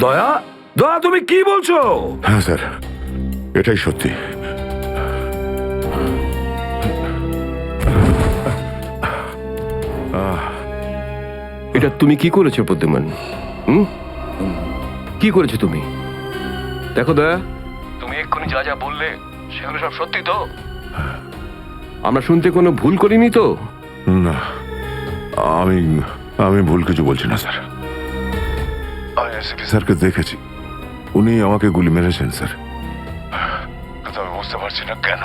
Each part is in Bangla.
দয়া, দয়া তুমি কি বলছো? হ্যাঁ স্যার, এটাই সত্যি। এটা তুমি কি করেছো প্রদ্যুমান? কি করেছো তুমি? দেখো দয়া, তুমি এক্ষুনি যা যা বললে সেগুলো সব সত্যি তো? আমরা শুনতে কোনো ভুল করিনি তো? না, আমি আমি ভুল কিছু বলছি না স্যার। আমি এসপি স্যারকে দেখেছি, উনি আমাকে গুলি মেরেছেন স্যার। কিন্তু আমি বুঝতে পারছি না কেন।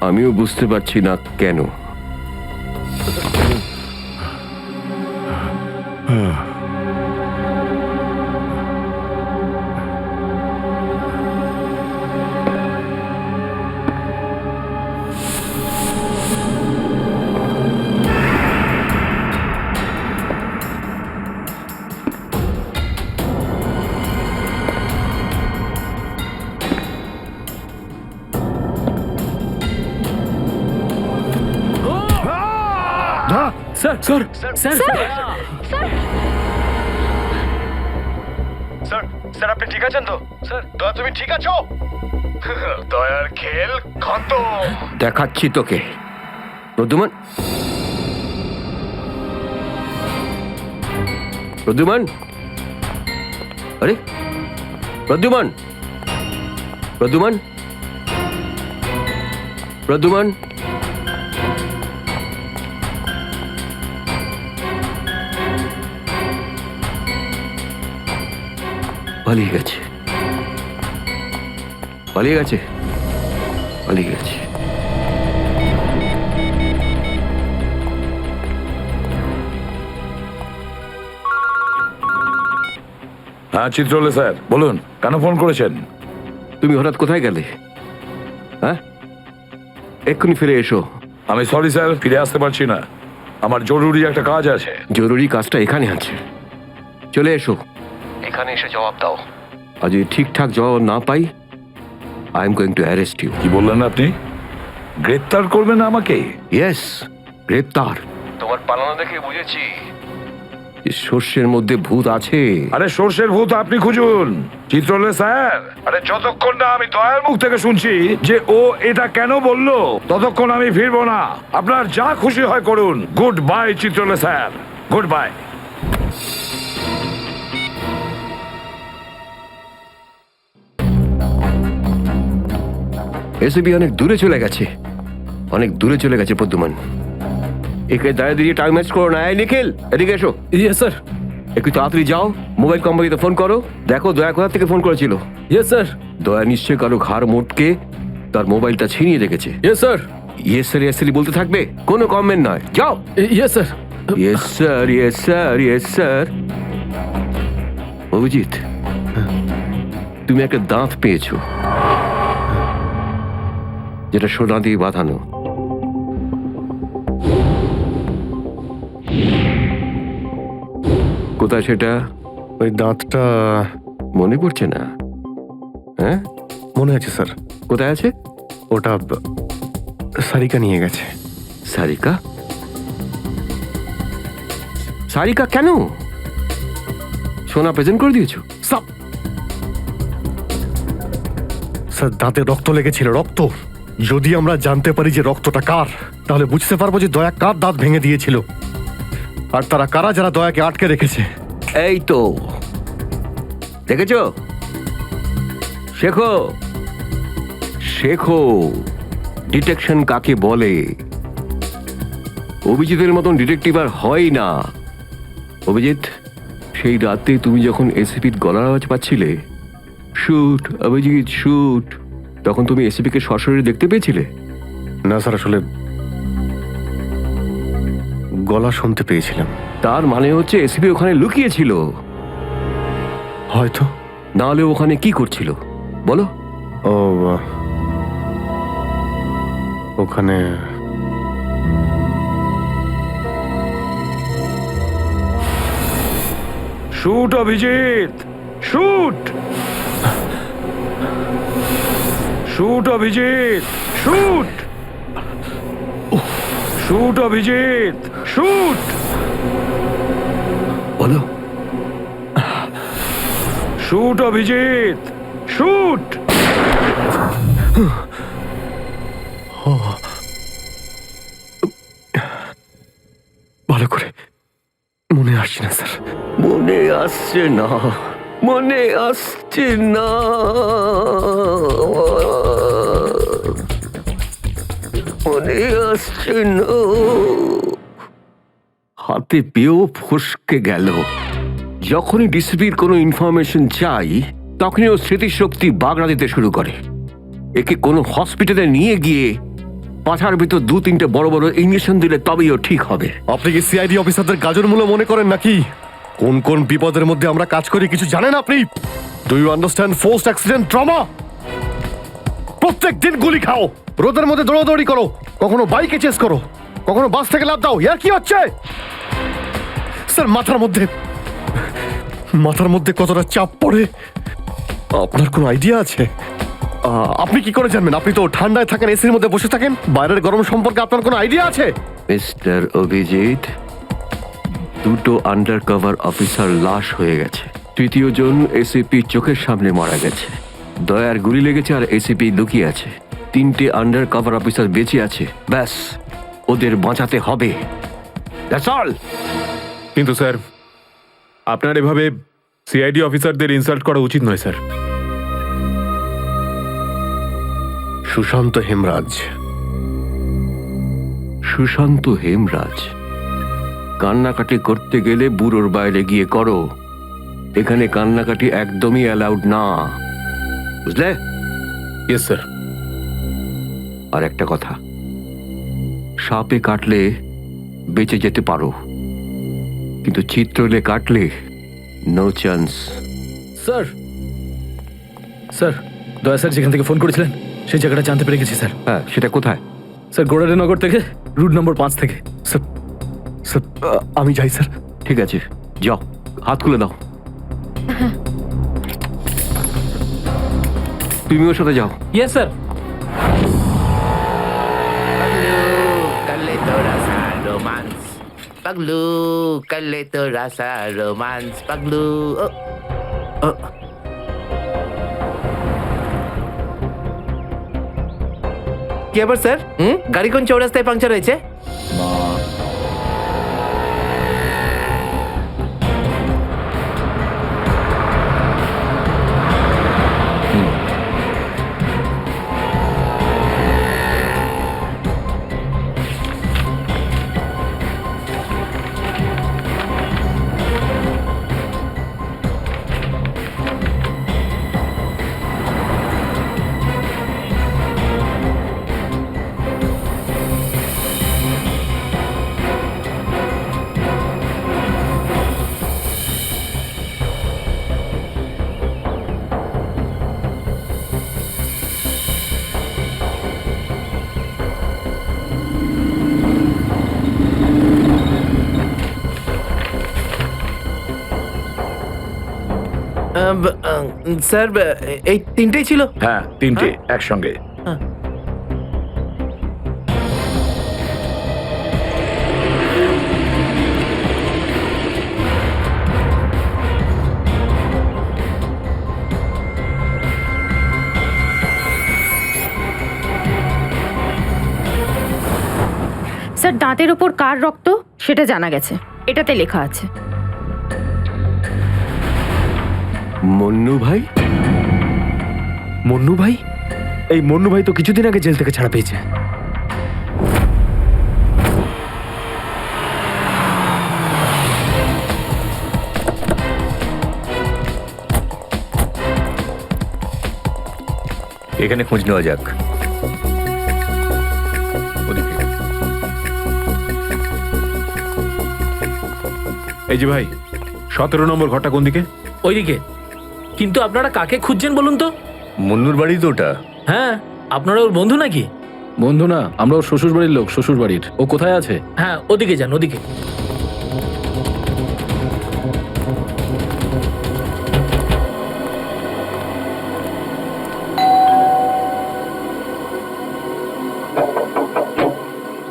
আমিও বুঝতে পারছি না কেন। Sir sir sir sir, sir আপনি ঠিক আছেন তো? স্যার, দয়া তুমি ঠিক আছো? দয়ার খেল খতম। দেখাচ্ছি তোকে প্রদ্যুমান। প্রদ্যুমান, আরে প্রদ্যুমান, প্রদ্যুমান, প্রদ্যুমান, পালিয়ে গেছে, পালিয়ে গেছে, পালিয়ে গেছে। হ্যাঁ চিত্রলে স্যার, বলুন কেন ফোন করেছেন? তুমি হঠাৎ কোথায় গেলে? হ্যাঁ, এক্ষুনি ফিরে এসো। আমি সরি স্যার, ফিরে আসতে পারছি না, আমার জরুরি একটা কাজ আছে। জরুরি কাজটা এখানে আছে, চলে এসো। এখানে এসে জবাব দাও। আর যদি ঠিকঠাক জবাব না পাই, I am going to arrest you. কি বললেন আপনি? গ্রেপ্তার করবেন আমাকে? ইয়েস, গ্রেপ্তার। তোমার পালানো দেখে বুঝেছি যে সর্ষের মধ্যে ভূত আছে। আরে সর্ষের ভূত আপনি খুঁজুন চিত্রলে স্যার। আরে যতক্ষণ না আমি দয়ার মুখ থেকে শুনছি যে ও এটা কেন বললো, ততক্ষণ আমি ফিরবো না। আপনার যা খুশি হয় করুন। Goodbye Chitrale sir, goodbye. এসবি অনেক দূরে চলে গেছে, অনেক দূরে চলে গেছে প্রদ্যুমান। একে দাঁড়িয়ে দিয়ে টাইম ওয়েস্ট করো না। এই নিখিল, এদিকে এসো। Yes sir. একটু তাড়াতাড়ি যাও, মোবাইল কোম্পানিতে ফোন করো, দেখো দয়া কোথা থেকে ফোন করেছিল। Yes sir. দয়া নিশ্চয়ই কারো ঘাড় মোটকে তার মোবাইলটা ছিনিয়ে রেখেছে। Yes sir. Yes sir, yes sir বলতে থাকবে, কোনো কমেন্ট নয়। যাও। Yes sir. Yes sir, yes sir, yes sir. Abhijit, তুমি একটা দাঁত পেয়েছো, যেটা সোনা দিয়ে বাঁধানো। কোথায় সেটা? ওই দাঁতটা মনে পড়ছে না? হ্যাঁ, মনে আছে স্যার। কোথায় আছে? ওটা সারিকা নিয়ে গেছে। সারিকা? সারিকা কেন? সোনা প্রেজেন্ট করে দিয়েছো? স্যার, দাঁতে রক্ত লেগেছিল, রক্ত। যদি আমরা জানতে পারি যে রক্তটা কার, তাহলে বুঝতে পারবো যে দয়া কার দাঁত ভেঙে দিয়েছিল, আর তারা কারা যারা দয়াকে আটকে রেখেছে। এই তো দেখেছো, শেখো, শেখো ডিটেকশন কাকে বলে। অভিজিতের মতন ডিটেকটিভ আর হয় না। অভিজিৎ, সেই রাতে তুমি যখন এসিপির গলার আওয়াজ পাচ্ছিলে, শুট অভিজিৎ শুট, তখন তুমি এসিপিকে সরাসরি দেখতে পেয়েছিলে? না স্যার, আসলে গলা শুনতে পেয়েছিলাম। তার মানে হচ্ছে এসিপি ওখানে লুকিয়েছিল। হয়তো। না হলে ওখানে কি করছিল বলো? ও, ওখানে shoot Abhijit, shoot, shoot Abhijit, shoot, shoot Abhijit, shoot, বলো। Shoot Abhijit, shoot. ভালো করে মনে আসছে না স্যার। মনে আসছে না, মনে আসছে না। মনে আসছে না। হাতে পেয়েও ফসকে গেল। যখনই ডিসিপির কোনো ইনফরমেশন চাই, তখনই ও স্মৃতিশক্তি বাগড়া দিতে শুরু করে। একে কোনো হসপিটালে নিয়ে গিয়ে পাছার ভিতর 2-3টে বড় বড় ইঞ্জেকশন দিলে তবেই ও ঠিক হবে। আপনি কি সিআইডি অফিসারদের গাজর মূল্য মনে করেন নাকি? কোন কোন বিপদের মধ্যে আমরা কাজ করি কিছু জানেন আপনি? Do you understand forced accident trauma? প্রত্যেক দিন গুলি খাও, রোদের মধ্যে দৌড়াদৌড়ি করো, কখনো বাইকে চেস করো, কখনো বাস থেকে লাফ দাও। ইয়ার কি হচ্ছে স্যার? মাথার মধ্যে কতটা চাপ পড়ে আপনার কোনো আইডিয়া আছে? আপনি কি করে জানবেন? আপনি তো ঠান্ডায় থাকেন, এসির মধ্যে বসে থাকেন। বাইরের গরম সম্পর্কে আপনার কোনো আইডিয়া আছে? মিস্টার অভিজিৎ, 2টো আন্ডার কভার অফিসার লাশ হয়ে গেছে। 3য় জন এসিপি চোখের সামনে মারা গেছে। দয়ার গুলি লেগেছে আর এসিপি লুকিয়ে আছে। 3টে আন্ডার কভার অফিসার বেঁচে আছে। ব্যাস, ওদের বাঁচাতে হবে। That's all. কিন্তু স্যার, আপনার এভাবে সিআইডি অফিসারদের ইনসাল্ট করা উচিত নয় স্যার। সুশান্ত হেমরাজ। সুশান্ত হেমরাজ? কান্নাকাটি করতে গেলে বুড়োর বাইরে গিয়ে করো। এখানে কান্নাকাটি একদমই অ্যালাউড না, বুঝলে? Yes sir. আর একটা কথা, সাপে কাটলে বেঁচে যেতে পারো, কিন্তু চিত্রলে কাটলে নো চান্স। স্যার, স্যার, দয়া স্যার যেখান থেকে ফোন করেছিলেন সেই জায়গাটা জানতে পেরে গেছি স্যার। হ্যাঁ, সেটা কোথায়? স্যার, গোড়ারেনগর থেকে, রুট নম্বর 5 থেকে। স্যার, স্যার, আমি যাই স্যার। ঠিক আছে, যাও, হাত খুলে দাও। তুমি ওর সাথে যাও। Yes sir. Paglu, kalito rasa romance. Paglu. কি আবার স্যার? গাড়ি কোন চৌরাস্তায় পাংচার হয়েছে? স্যার, এই 3টেই ছিল। হ্যাঁ, 3টে একসঙ্গে। স্যার, দাঁতের ওপর কার রক্ত সেটা জানা গেছে, এটাতে লেখা আছে। মন্নু ভাই? মন্নু ভাই? এই মন্নু ভাই তো কিছুদিন আগে জেল থেকে ছাড়া পেয়েছে। এখানে খোঁজ নেওয়া যাক। এই যে ভাই, 17 নম্বর ঘরটা কোন দিকে? ওইদিকে। কিন্তু আপনারা কাকে খুঁজছেন বলুন তো? মন্নুর বাড়ি তো ওটা। হ্যাঁ, আপনারা ওর বন্ধু নাকি? বন্ধু না, আমরা ওর শ্বশুর বাড়ির লোক। শ্বশুর বাড়ির। ও কোথায় আছে? হ্যাঁ, ওদিকে যান, ওদিকে।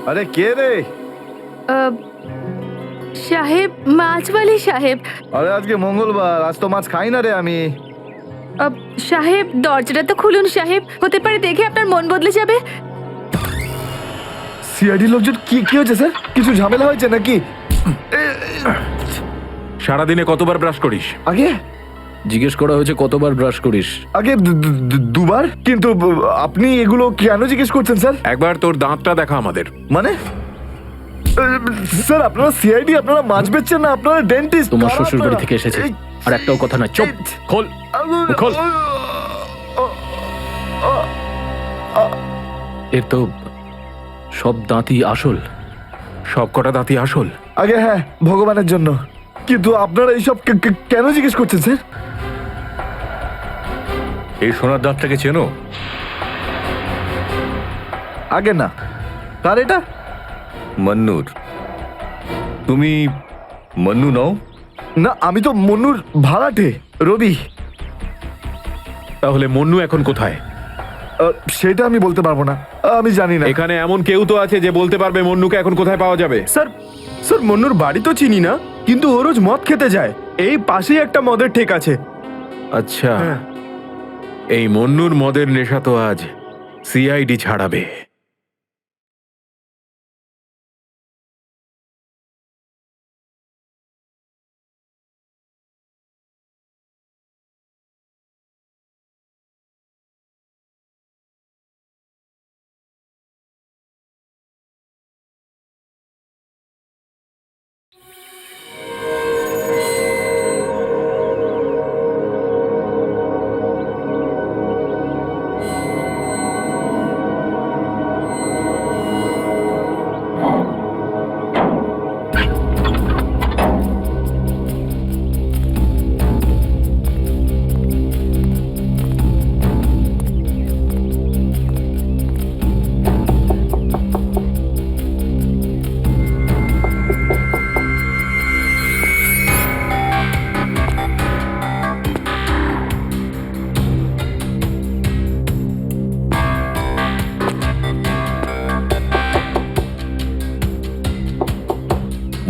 আরে কে রে? সাহেব, মাছওয়ালি সাহেব। আরে আজকে মঙ্গলবার, আজ তো মাছ খাই না রে আমি। সাহেব দরজাটা তো খুলুন সাহেব, হতে পারে দেখে আপনার মন বদলে যাবে। সিআইডি লোকজন কি কি হয়েছে স্যার? কিছু ঝামেলা হয়েছে নাকি? সারাদিনে কতবার ব্রাশ করিস? আগে জিজ্ঞেস করা হয়েছে কতবার ব্রাশ করিস। আগে দুবার, কিন্তু আপনি এগুলো কেন জিজ্ঞেস করছেন স্যার? একবার তোর দাঁতটা দেখা আমাদের। মানে স্যার আপনারা সিআইডি, আপনারা মাছ বেচছেন না, আপনারা ডেন্টিস্ট? তোমার শ্বশুর বাড়ি থেকে এসেছে, আর একটাও কথা না। চুপ, খোল খোল। এর তো সব দাঁতই আসল। সব কটা দাঁতই আসল? আগে হ্যাঁ, ভগবানের জন্য। কিন্তু আপনারা এইসব কেন জিজ্ঞেস করছেন স্যার? এই সোনার দাঁতটাকে চেনো? আগে না। কার এটা? মন্নুর। তুমি মন্নু নও? না, আমি তো মন্নুর ভাড়াটে, রবি। তাহলে মন্নু এখন কোথায়? সেটা আমি বলতে পারবো না, আমি জানি না। এখানে এমন কেউ তো আছে যে বলতে পারবে মন্নুকে এখন কোথায় পাওয়া যাবে? স্যার স্যার মন্নুর বাড়ি তো চিনি না, কিন্তু ও রোজ মদ খেতে যায়। এই পাশেই একটা মদের ঠেক আছে। আচ্ছা, এই মন্নুর মদের নেশা তো আজ সিআইডি ছাড়াবে।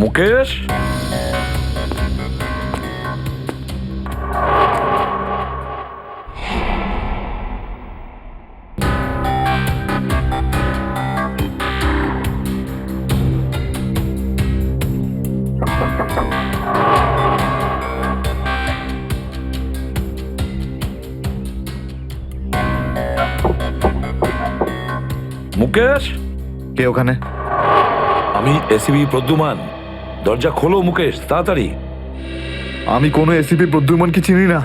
মুকেশ, মুকেশ, কে ওখানে? আমি এসিবি প্রদ্যুমান। দরজা খোলো মুকেশ, তাড়াতাড়ি। আমি কোনো এসিপি প্রদ্যুমনকে চিনি না।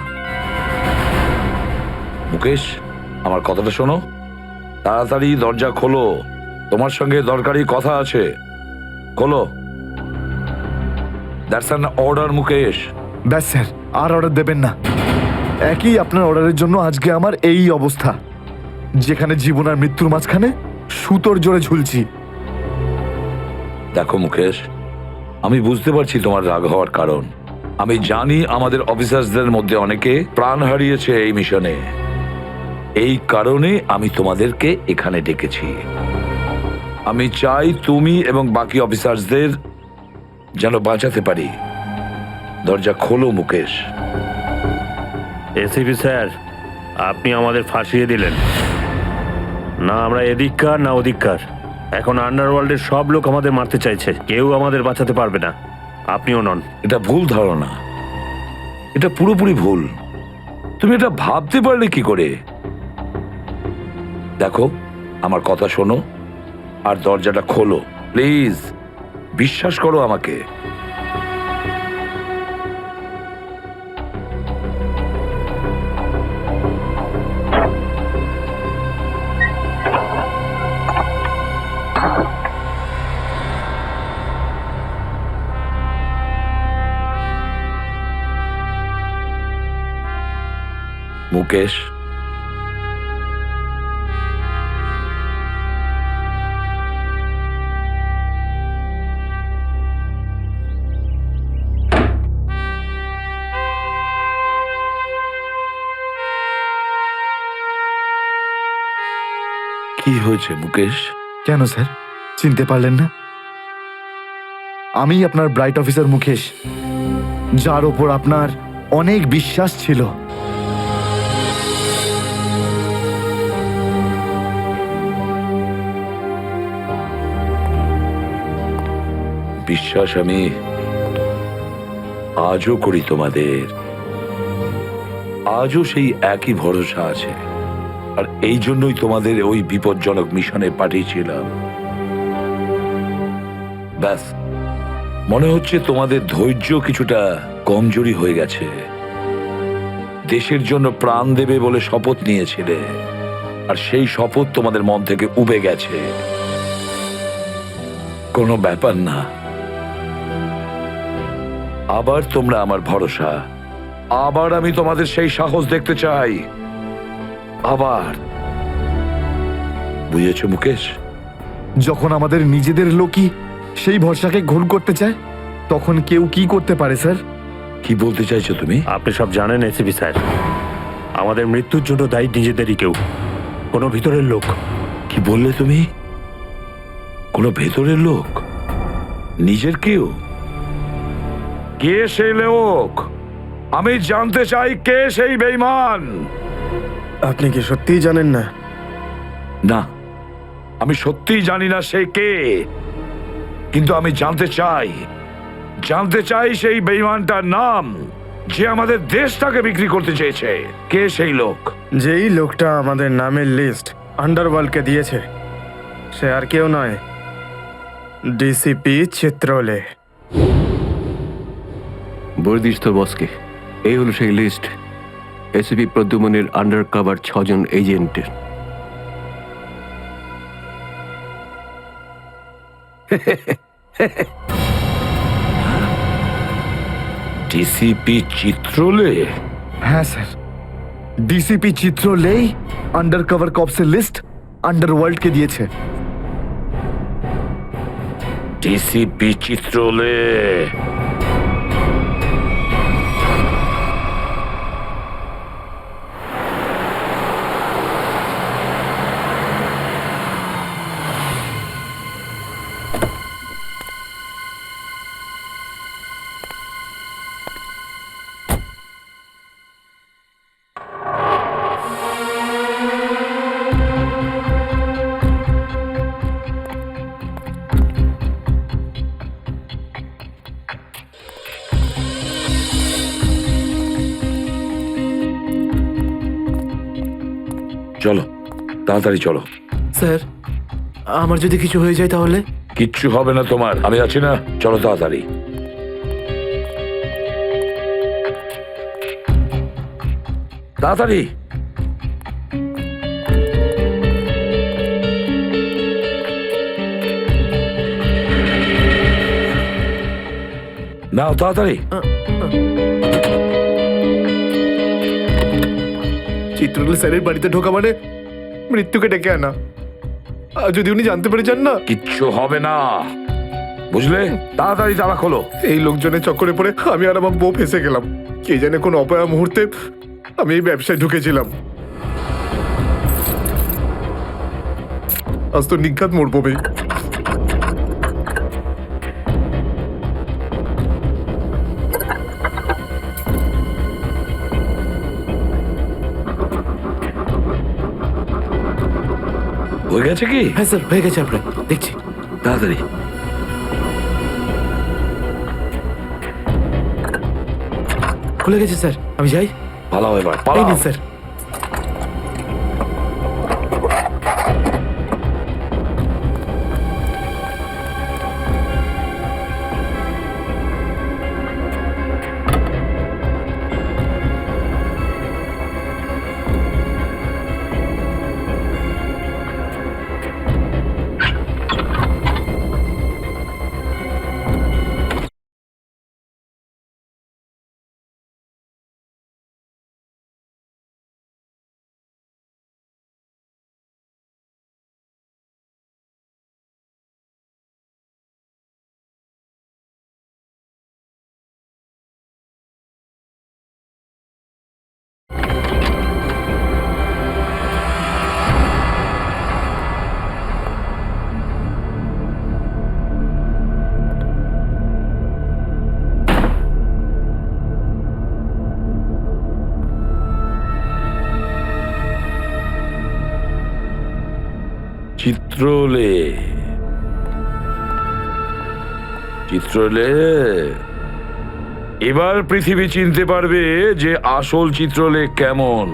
মুকেশ, আমার কথাটা শোনো, তাড়াতাড়ি দরজা খোলো, তোমার সঙ্গে দরকারি কথা আছে। খোলো। That's an order Mukesh. ব্যাস স্যার, আর অর্ডার দেবেন না। একই আপনার অর্ডারের জন্য আজকে আমার এই অবস্থা, যেখানে জীবন আর মৃত্যুর মাঝখানে সুতোর জোরে ঝুলছি। দেখো মুকেশ, আমি বুঝতে পারছি তোমার রাগ হওয়ার কারণ। আমি জানি আমাদের অফিসারদের মধ্যে অনেকে প্রাণ হারিয়েছে এই মিশনে। এই কারণে আমি তোমাদেরকে এখানে ডেকেছি। আমি চাই তুমি এবং বাকি অফিসারদের যেন বাঁচাতে পারি। দরজা খোলো মুকেশ। এসিপি স্যার, আপনি আমাদের ফাঁসিয়ে দিলেন। না আমরা এদিককার না ওদিককার। এখন আন্ডারওয়ার্ল্ডের সব লোক আমাদের মারতে চাইছে, কেউ আমাদের বাঁচাতে পারবে না, আপনিও নন। এটা ভুল ধারণা, এটা পুরোপুরি ভুল। তুমি এটা ভাবতে পারলে কি করে? দেখো, আমার কথা শোনো আর দরজাটা খোলো প্লিজ। বিশ্বাস করো আমাকে। মুকেশ, কি হয়েছে মুকেশ? কেন স্যার, চিনতে পারলেন না? আমি আপনার ব্রাইট অফিসার মুকেশ, যার ওপর আপনার অনেক বিশ্বাস ছিল। বিশ্বাস আমি আজও করি তোমাদের, আজও সেই একই ভরসা আছে। আর এই জন্যই তোমাদের ওই বিপজ্জনক মিশনে পাঠিয়েছিলাম। ব্যাস, মনে হচ্ছে তোমাদের ধৈর্য কিছুটা কমজোরি হয়ে গেছে। দেশের জন্য প্রাণ দেবে বলে শপথ নিয়েছিলে, আর সেই শপথ তোমাদের মন থেকে উবে গেছে। কোনো ব্যাপার না, আবার তোমরা আমার ভরসা, আবার আমি তোমাদের সেই সাহস দেখতে চাই। আবার, বুঝেছো মুকেশ? যখন আমাদের নিজেদের লোকই সেই ভরসাকে ঘোল করতে চায়, তখন কেউ কি করতে পারে স্যার? কি বলতে চাইছো তুমি? আপনি সব জানেন এসিপি স্যার, আমাদের মৃত্যুর জন্য দায়ী নিজেদেরই কেউ, কোনো ভিতরের লোক। কি বললে তুমি? কোনো ভেতরের লোক? নিজের কেউ? কে সেই লোক? আমি জানতে চাই কে সেই বেঈমান। আপনি কি সত্যিই জানেন না? না, আমি সত্যিই জানি না সে কে, কিন্তু আমি জানতে চাই সেই বেঈমানটার নাম, যে আমাদের দেশটাকে বিক্রি করতে চেয়েছে। কে সেই লোক? যেই লোকটা আমাদের নামের লিস্ট আন্ডারওয়ার্ল্ডকে দিয়েছে, সে আর কেউ নয়, ডিসিপি চিত্রলে। বলে দিস তোর বসকে, এই হলো সেই লিস্ট এসিপি প্রদ্যুমনের আন্ডার কভার 6 জন এজেন্টের। ডিসিপি চিত্রলে? হ্যাঁ স্যার, ডিসিপি চিত্রলেই আন্ডার কভার কপসের লিস্ট আন্ডারওয়ার্ল্ডকে দিয়েছে। ডিসিপি চিত্রলে? চলো, তাড়াতাড়ি চলো। স্যার, আমার যদি কিছু হয়ে যায় তাহলে? কিচ্ছু হবে না তোমার, আমি আছি না। চলো তাড়াতাড়ি। তাড়াতাড়ি। নাও তাড়াতাড়ি। চিত্রলে স্যারের বাড়িতে ঢোকা মানে মৃত্যুকে ডেকে আনা। আর যদি উনি জানতে পেরে যান না? কিচ্ছু হবে না, বুঝলে? তাড়াতাড়ি তালা খোলো। এই লোকজনের চক্করে পড়ে আমি আর আমার বউ ফেসে গেলাম। কে জানে কোন অপয়া মুহূর্তে আমি এই ব্যবসায় ঢুকেছিলাম। আজ তো নিঘাত মরবো বে। হয়ে গেছে কি? হ্যাঁ স্যার, হয়ে গেছে, আপনার দেখছি। তাড়াতাড়ি। খুলে গেছে স্যার, আমি যাই। পালাও এবার, এই পালাও। নিন স্যার। চিত্রলে, চিত্রলে এবার পৃথিবী চিনতে পারবে যে আসল চিত্রলে কেমন।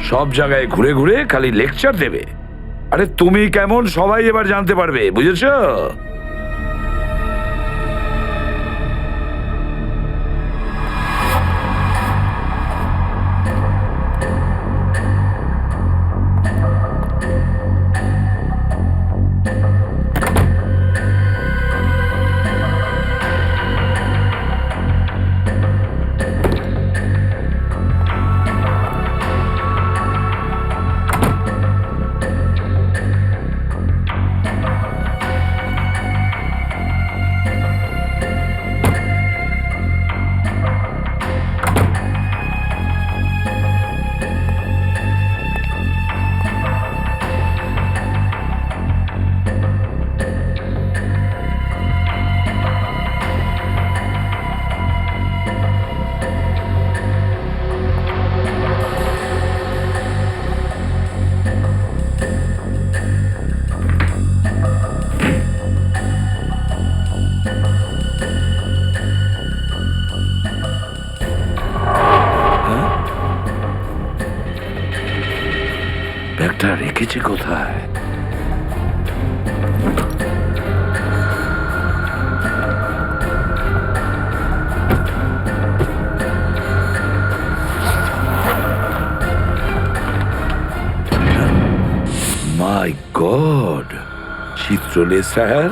সব জায়গায় ঘুরে ঘুরে খালি লেকচার দেবে। আরে তুমি কেমন সবাই এবার জানতে পারবে, বুঝেছো? ব্যাগটা রেখেছি কোথায়? মাই গড, চিত্রলে স্যার,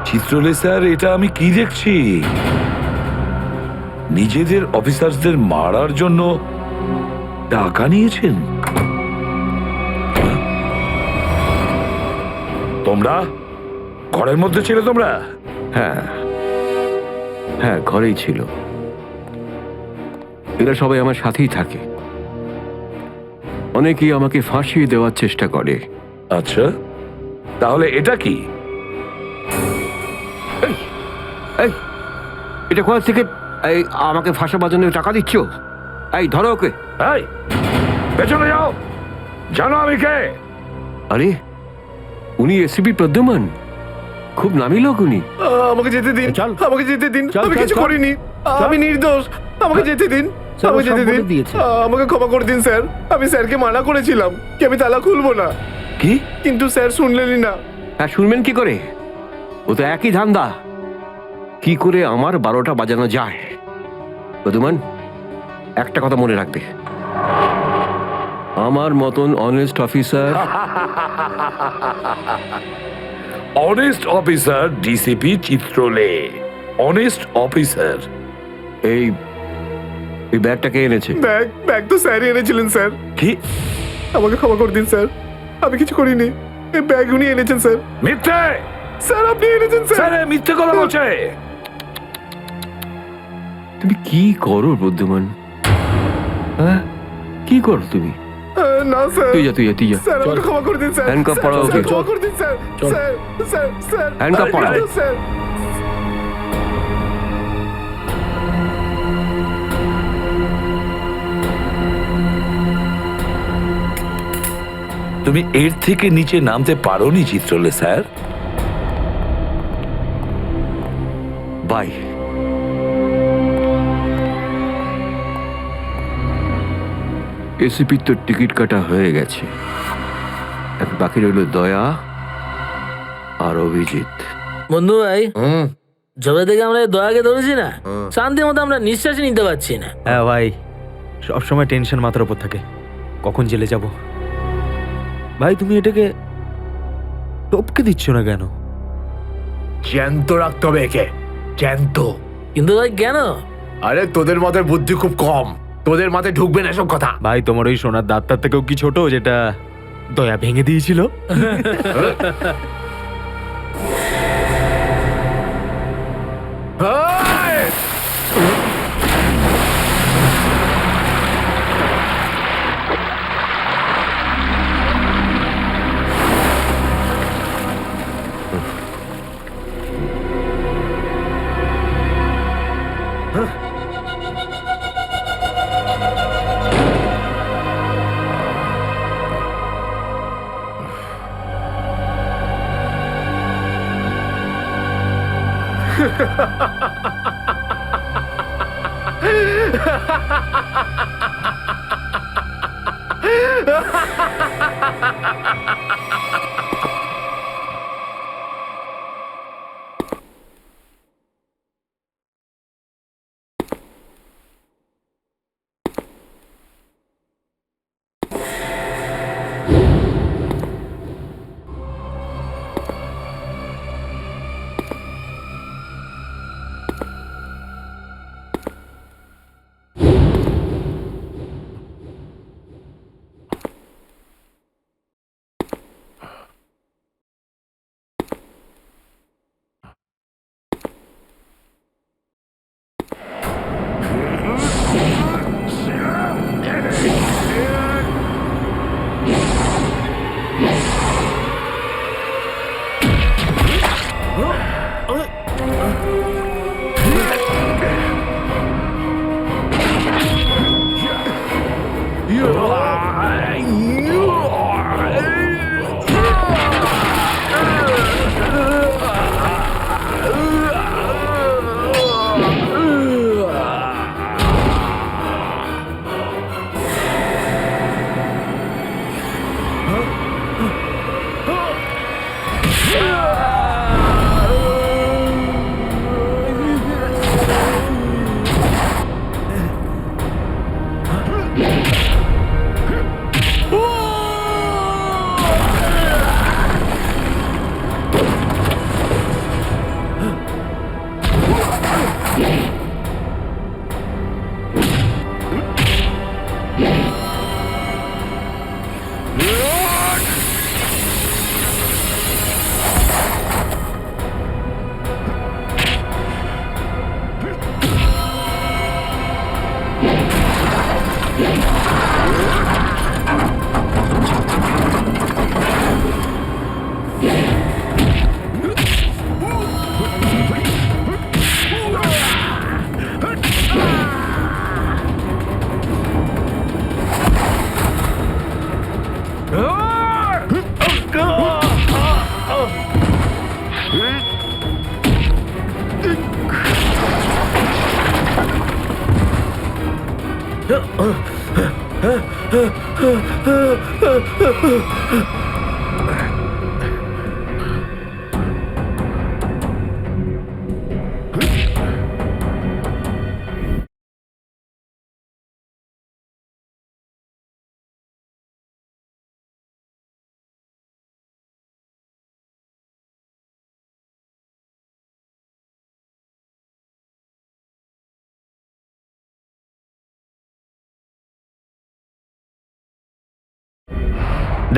চিত্রলে স্যার, এটা আমি কি দেখছি? নিজেদের অফিসারদের মারার জন্য টাকা নিয়েছেন তোমরা? ঘরের মধ্যে ছিল তোমরা? হ্যাঁ হ্যাঁ, ঘরেই ছিল। এরা সবাই আমার সাথেই থাকে। অনেকেই আমাকে ফাঁসিয়ে দেওয়ার চেষ্টা করে। আচ্ছা, তাহলে এটা কি? এই, এটা কোথা থেকে এই আমাকে ফাঁসাবার জন্য টাকা দিচ্ছ? এই ধরো ওকে। এই, পেছনে যাও, জানো আমি কে? আরে, উনি এসিপি প্রদ্যুমান, খুব নামি লোক উনি। আমাকে যেতে দিন, আমাকে যেতে দিন, আমি কিছু করিনি, আমি নির্দোষ, আমাকে যেতে দিন, আমাকে যেতে দিন, আমাকে ক্ষমা করে দিন স্যার। আমি স্যারকে মানা করেছিলাম কি আমি তালা খুলবো না, কি? কিন্তু স্যার শুনলেনই না। হ্যাঁ, শুনবেন কি করে? ও তো একই ধান্দা। কি করে আমার 12টা বাজানো যায়? প্রদ্যুমান, একটা কথা মনে রাখবে, আমার মতন honest officer, honest officer DCP Chitrale, honest officer. এই এই ব্যাগটাকে এনেছে। ব্যাগ তো স্যারই এনেছিলেন স্যার। কি? আমাকে ক্ষমা করে দিন স্যার, আমি কিছু করিনি। এই ব্যাগ উনি এনেছেন স্যার। মিথ্যে! স্যার আপনি এনেছেন স্যার। স্যার মিথ্যে কথা বলছে। তুমি কি করো প্রদ্যুমান? হ্যাঁ, কি করো তুমি? না স্যার, তুই যা, তুই যা, তুই যা। স্যার আমাকে ক্ষমা করে দিন স্যার। হ্যান্ডকাফ পরাও ওকে। স্যার, ক্ষমা করে দিন sir. Sir sir sir handcuff পরাও। স্যার। তুমি এর থেকে নিচে নামতে পারোনি চিত্রলে স্যার। বাই। এসিপির তো টিকিট কাটা হয়ে গেছে, এখন বাকি রইল দয়া আর অভিজিৎ। বন্ধু ভাই, যবে থেকে আমরা এই দয়াকে ধরেছি না, শান্তি মতো আমরা নিঃশ্বাসই নিতে পারছি না। হ্যাঁ ভাই, সবসময় টেনশন মাথার উপর থাকে, কখন জেলে যাব। ভাই তুমি এটাকে টপকে দিচ্ছ না কেন? জ্যান্ত রাখতে হবে একে, জ্যান্ত। কিন্তু ভাই কেন? আরে তোদের মাথায় বুদ্ধি খুব কম, তোদের মাথায় ঢুকবে না এসব কথা। ভাই তোমার ওই সোনার দাঁতটার থেকেও কি ছোট যেটা দয়া ভেঙে দিয়েছিল?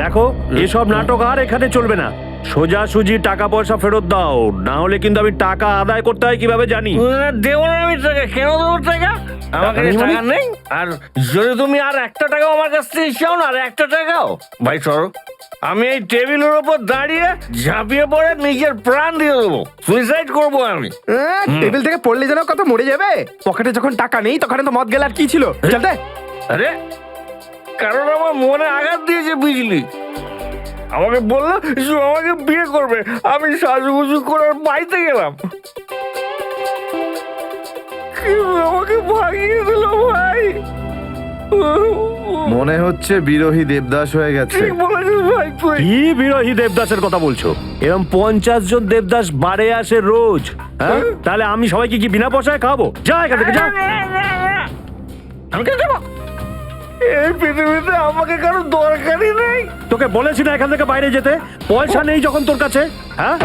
দেখো এসব নাটক আর এখানে চলবে না। সোজাসুজি টাকা পয়সা ফেরত দাও, না হলে কিন্তু আমি টাকা আদায় করতে হয় কিভাবে জানি। দেবো না আমি টাকা, কেন দেবো টাকা? আমার কাছে টাকা নেই। আর যদি তুমি আর একটা টাকাও আমার কাছ থেকে চাও না, আর একটা টাকাও, ভাই সরো, আমি এই টেবিলের উপর দাঁড়িয়ে ঝাঁপিয়ে পড়ে নিজের প্রাণ দিয়ে দেবো, সুইসাইড করবো আমি। টেবিল থেকে পড়লে যেন কত মরে যাবে। পকেটে যখন টাকা নেই তখন তো মদ গেলে আর কি ছিল। চলতে আরে কারণ আমার মনে আঘাত দিয়েছে বিজলি। আমাকে বললো যে আমাকে বিয়ে করবে, আমি সাজুগুজু করে বাড়িতে গেলাম, কিন্তু আমাকে ভাগিয়ে দিল ভাই। মনে হচ্ছে বিরোহী দেবদাস হয়ে গেছে। ঠিক বলেছিস ভাই তুই। কি বিরোহী দেবদাসের কথা বলছো? এরকম 50 জন দেবদাস বাড়ে আসে রোজ, হ্যাঁ? তাহলে আমি সবাইকে কি বিনা পয়সায় খাবো? যা এখান থেকে যা। আমি কেন যাবো? এই পৃথিবীতে আমাকে কারো দরকারই নেই। তোকে বলেছি না এখান থেকে বাইরে যেতে? পয়সা নেই যখন তোর কাছে, হ্যাঁ?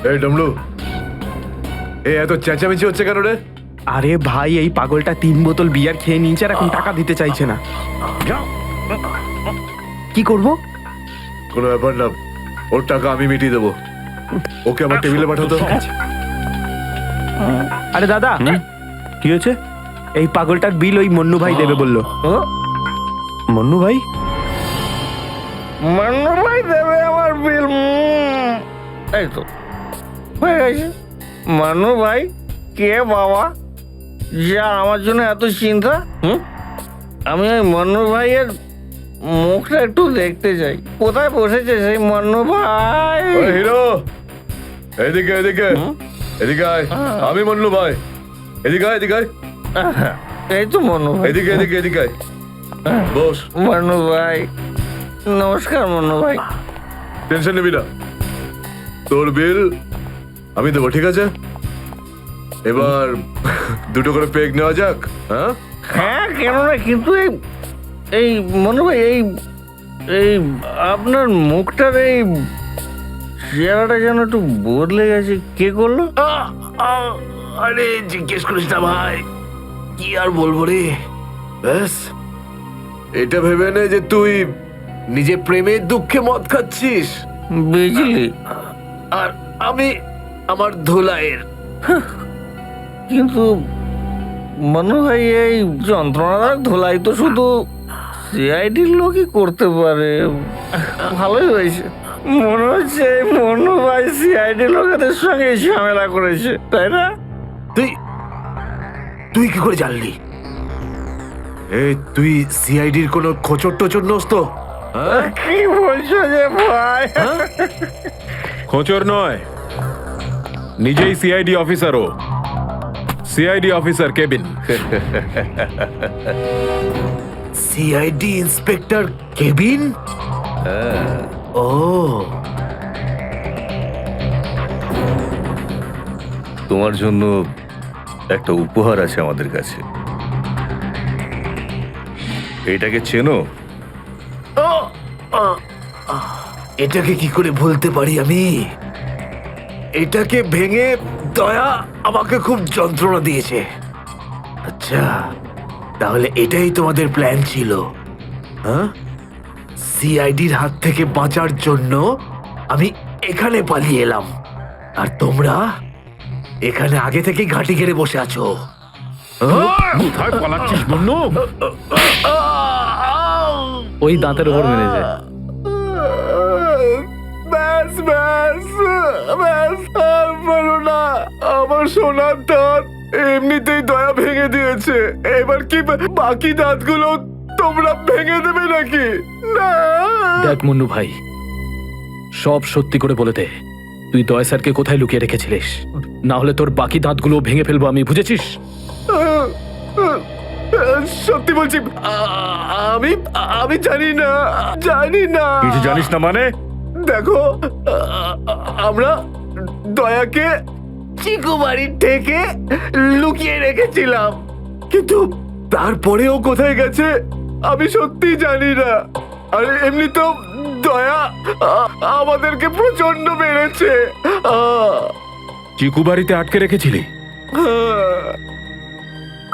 এই ডমলু, এ এত চেঁচামেচি হচ্ছে কেন রে? আরে ভাই, এই পাগলটা 3 বোতল বিয়ার খেয়ে নিয়েছে আর এখন টাকা দিতে চাইছে না। কি করব? কোনো ব্যাপার না, ওর টাকা আমি মিটিয়ে দেবো। ওকে আমার টেবিলে পাঠাতো। আরে দাদা, কি হয়েছে? এই পাগলটার বিল ওই মন্নু ভাই দেবে বললো। মন্নু ভাই? মান্নু ভাই দেবে আমার বিল। এই তো হয়ে গেছে। মান্নু ভাই কে বাবা, যা আমার জন্য এত চিন্তা? আমি ওই মান্নু ভাইয়ের মুখটা একটু দেখতে চাই। কোথায় বসেছে সেই মান্নু ভাই? ওই হিরো, এদিকে এদিকে। এদিকে আয়, আমি মন্নু ভাই। এদিকে আয়, এদিকে আয়। এই তো মনু ভাই। এদিকে এদিকে এদিকে আয়। বস। মনু ভাই, নমস্কার মনু ভাই। টেনশন নিবি না, তোর বিল আমি দেবো, ঠিক আছে? এবার দুটো করে পেগ নেওয়া যাক। হ্যাঁ হ্যাঁ, কেন না, কিন্তু এই মনু ভাই, এই আপনার মুখটার এই চেহারাটা যেন একটু বদলে গেছে। কে করলো? আরে জিজ্ঞেস করিস না ভাই, কি আর বলবো রে। ব্যাস, এটা ভেবে নে যে তুই নিজে প্রেমের দুঃখে মদ খাচ্ছিস, বুঝলি? আর আমি আমার ধুলাইয়ের। কিন্তু মনু ভাই, এই যন্ত্রণাদায়ক ধোলাই তো শুধু সিআইডির লোকই করতে পারে। ভালোই হয়েছে, মনে হচ্ছে এই মনু ভাই সিআইডি লোকেদের সঙ্গে ঝামেলা করেছে, তাই না? তুই কি করে জানলি? তুই সিআইডির কোনো খোঁচর টোচর নোস তো? কি বলছো যে ভাই? খোঁচর নয়, নিজেই সিআইডি অফিসারও। CID officer cabin. CID inspector cabin? ও, তোমার জন্য একটা উপহার আছে আমাদের কাছে। এটাকে চেনো? এটাকে কি করে ভুলতে পারি আমি? এটাকে ভেঙে দয়া আমাকে খুব যন্ত্রণা দিয়েছে। আচ্ছা, তাহলে এটাই তোমাদের প্ল্যান ছিল? হ্যাঁ, সিআইডির হাত থেকে বাঁচার জন্য আমি এখানে পালিয়ে এলাম, আর তোমরা এখানে আগে থেকে ঘাঁটি ঘেরে বসে আছো। কোথায় পালাচ্ছিস বন্যু? ওই দাঁতের ওপর মেরেছে। ব্যাস ব্যাস ব্যাস, আর পারো না। আমার সোনার দাঁত এমনিতেই দয়া ভেঙে দিয়েছে, এবার কি বাকি দাঁতগুলো তোমরা ভেঙে দেবে নাকি? না। দেখ মুন্নু ভাই, সব সত্যি করে বলে দে, তুই দয়া স্যারকে কোথায় লুকিয়ে রেখেছিলিস? না হলে তোর বাকি দাঁতগুলো ভেঙে ফেলবো আমি, বুঝেছিস? সত্যি বলছি, আমি আমি জানি না, জানি না। কিছু জানিস না মানে? দেখো, আমরা দয়াকে চিকু বাড়ির থেকে লুকিয়ে রেখেছিলাম, কিন্তু তারপরেও কোথায় গেছে আমি সত্যি জানি না। আর এমনি তো দয়া আমাদেরকে প্রচন্ড মেরেছে। চিকু বাড়িতে আটকে রেখেছিলি?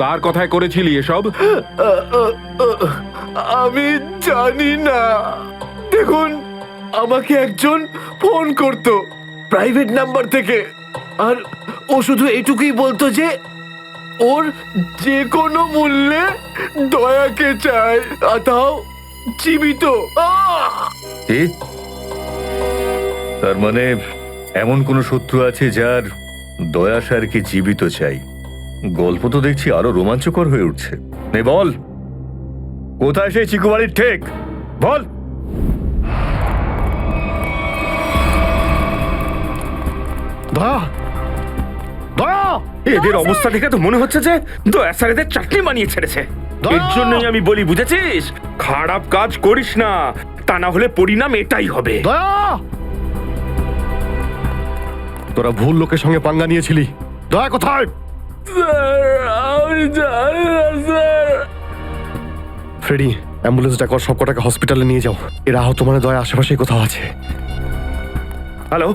কার কথায় করেছিলি এসব? আমি জানি না। দেখুন, আমাকে একজন ফোন করতো প্রাইভেট নাম্বার থেকে, আর ও শুধু এইটুকুই বলতো যে ওর যে কোনো মূল্যে দয়াকে চায়, আর তাও জীবিত। তার মানে এমন কোন শত্রু আছে যার দয়া স্যারকে জীবিত চাই? গল্প তো দেখছি আরো রোমাঞ্চকর হয়ে উঠছে। নে বল, কোথায় সেই চিকু বাড়ির ঠেক? বল। দয়া, দয়া! এদের অবস্থা দেখে তো মনে হচ্ছে যে দয়া স্যার এদের চাটনি বানিয়ে ছেড়েছে। এর জন্যই আমি বলি, বুঝেছিস, খারাপ কাজ করিস না, তা না হলে পরিণাম এটাই হবে। দয়া! তোরা ভুল লোকের সঙ্গে পাঙ্গা নিয়েছিলি। দয়া কোথায়? ফ্রেডি, অ্যাম্বুলেন্স ডাকো, সব কটাকে হসপিটালে নিয়ে যাও। এরা আহত মানে দয়া আশেপাশেই কোথাও আছে। Hello,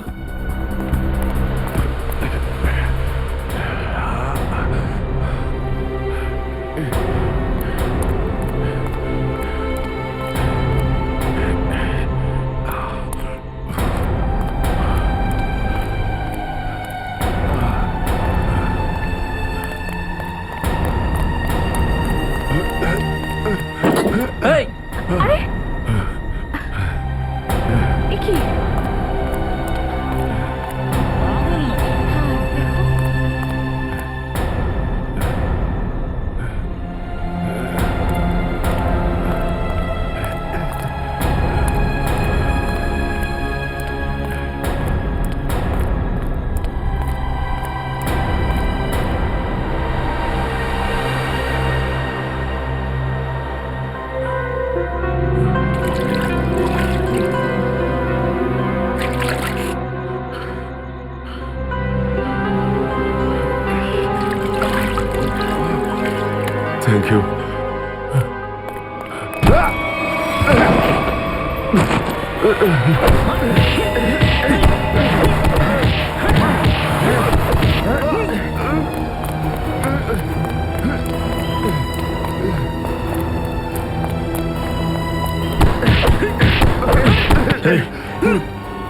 thank you.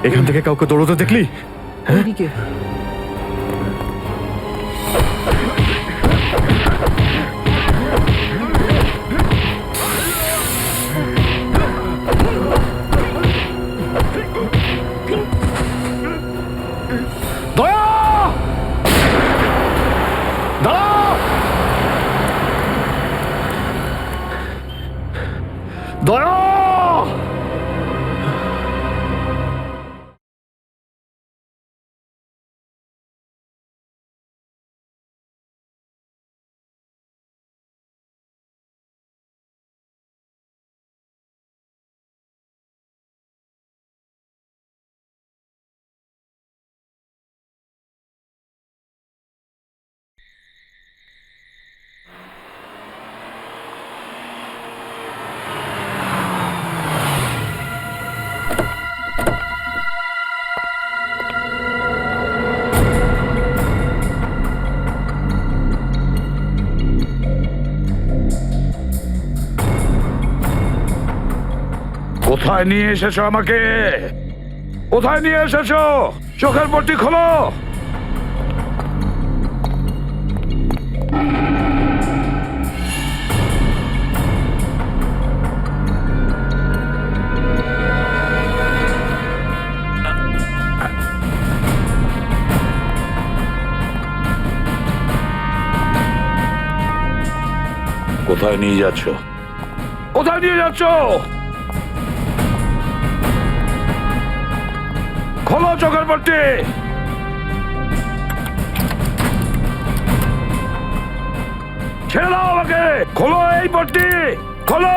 এখান থেকে কাউকে দৌড়তে দেখলি? দয়া! দাঁড়াও! দয়া! কোথায় নিয়ে এসেছো আমাকে? কোথায় নিয়ে এসেছো? চোখের পট্টি খোলো। কোথায় নিয়ে যাচ্ছ? কোথায় নিয়ে যাচ্ছ? খোলো চোখের পট্টি। ছেড়ে দাও আমাকে। খোলো এই পট্টি, খোলো।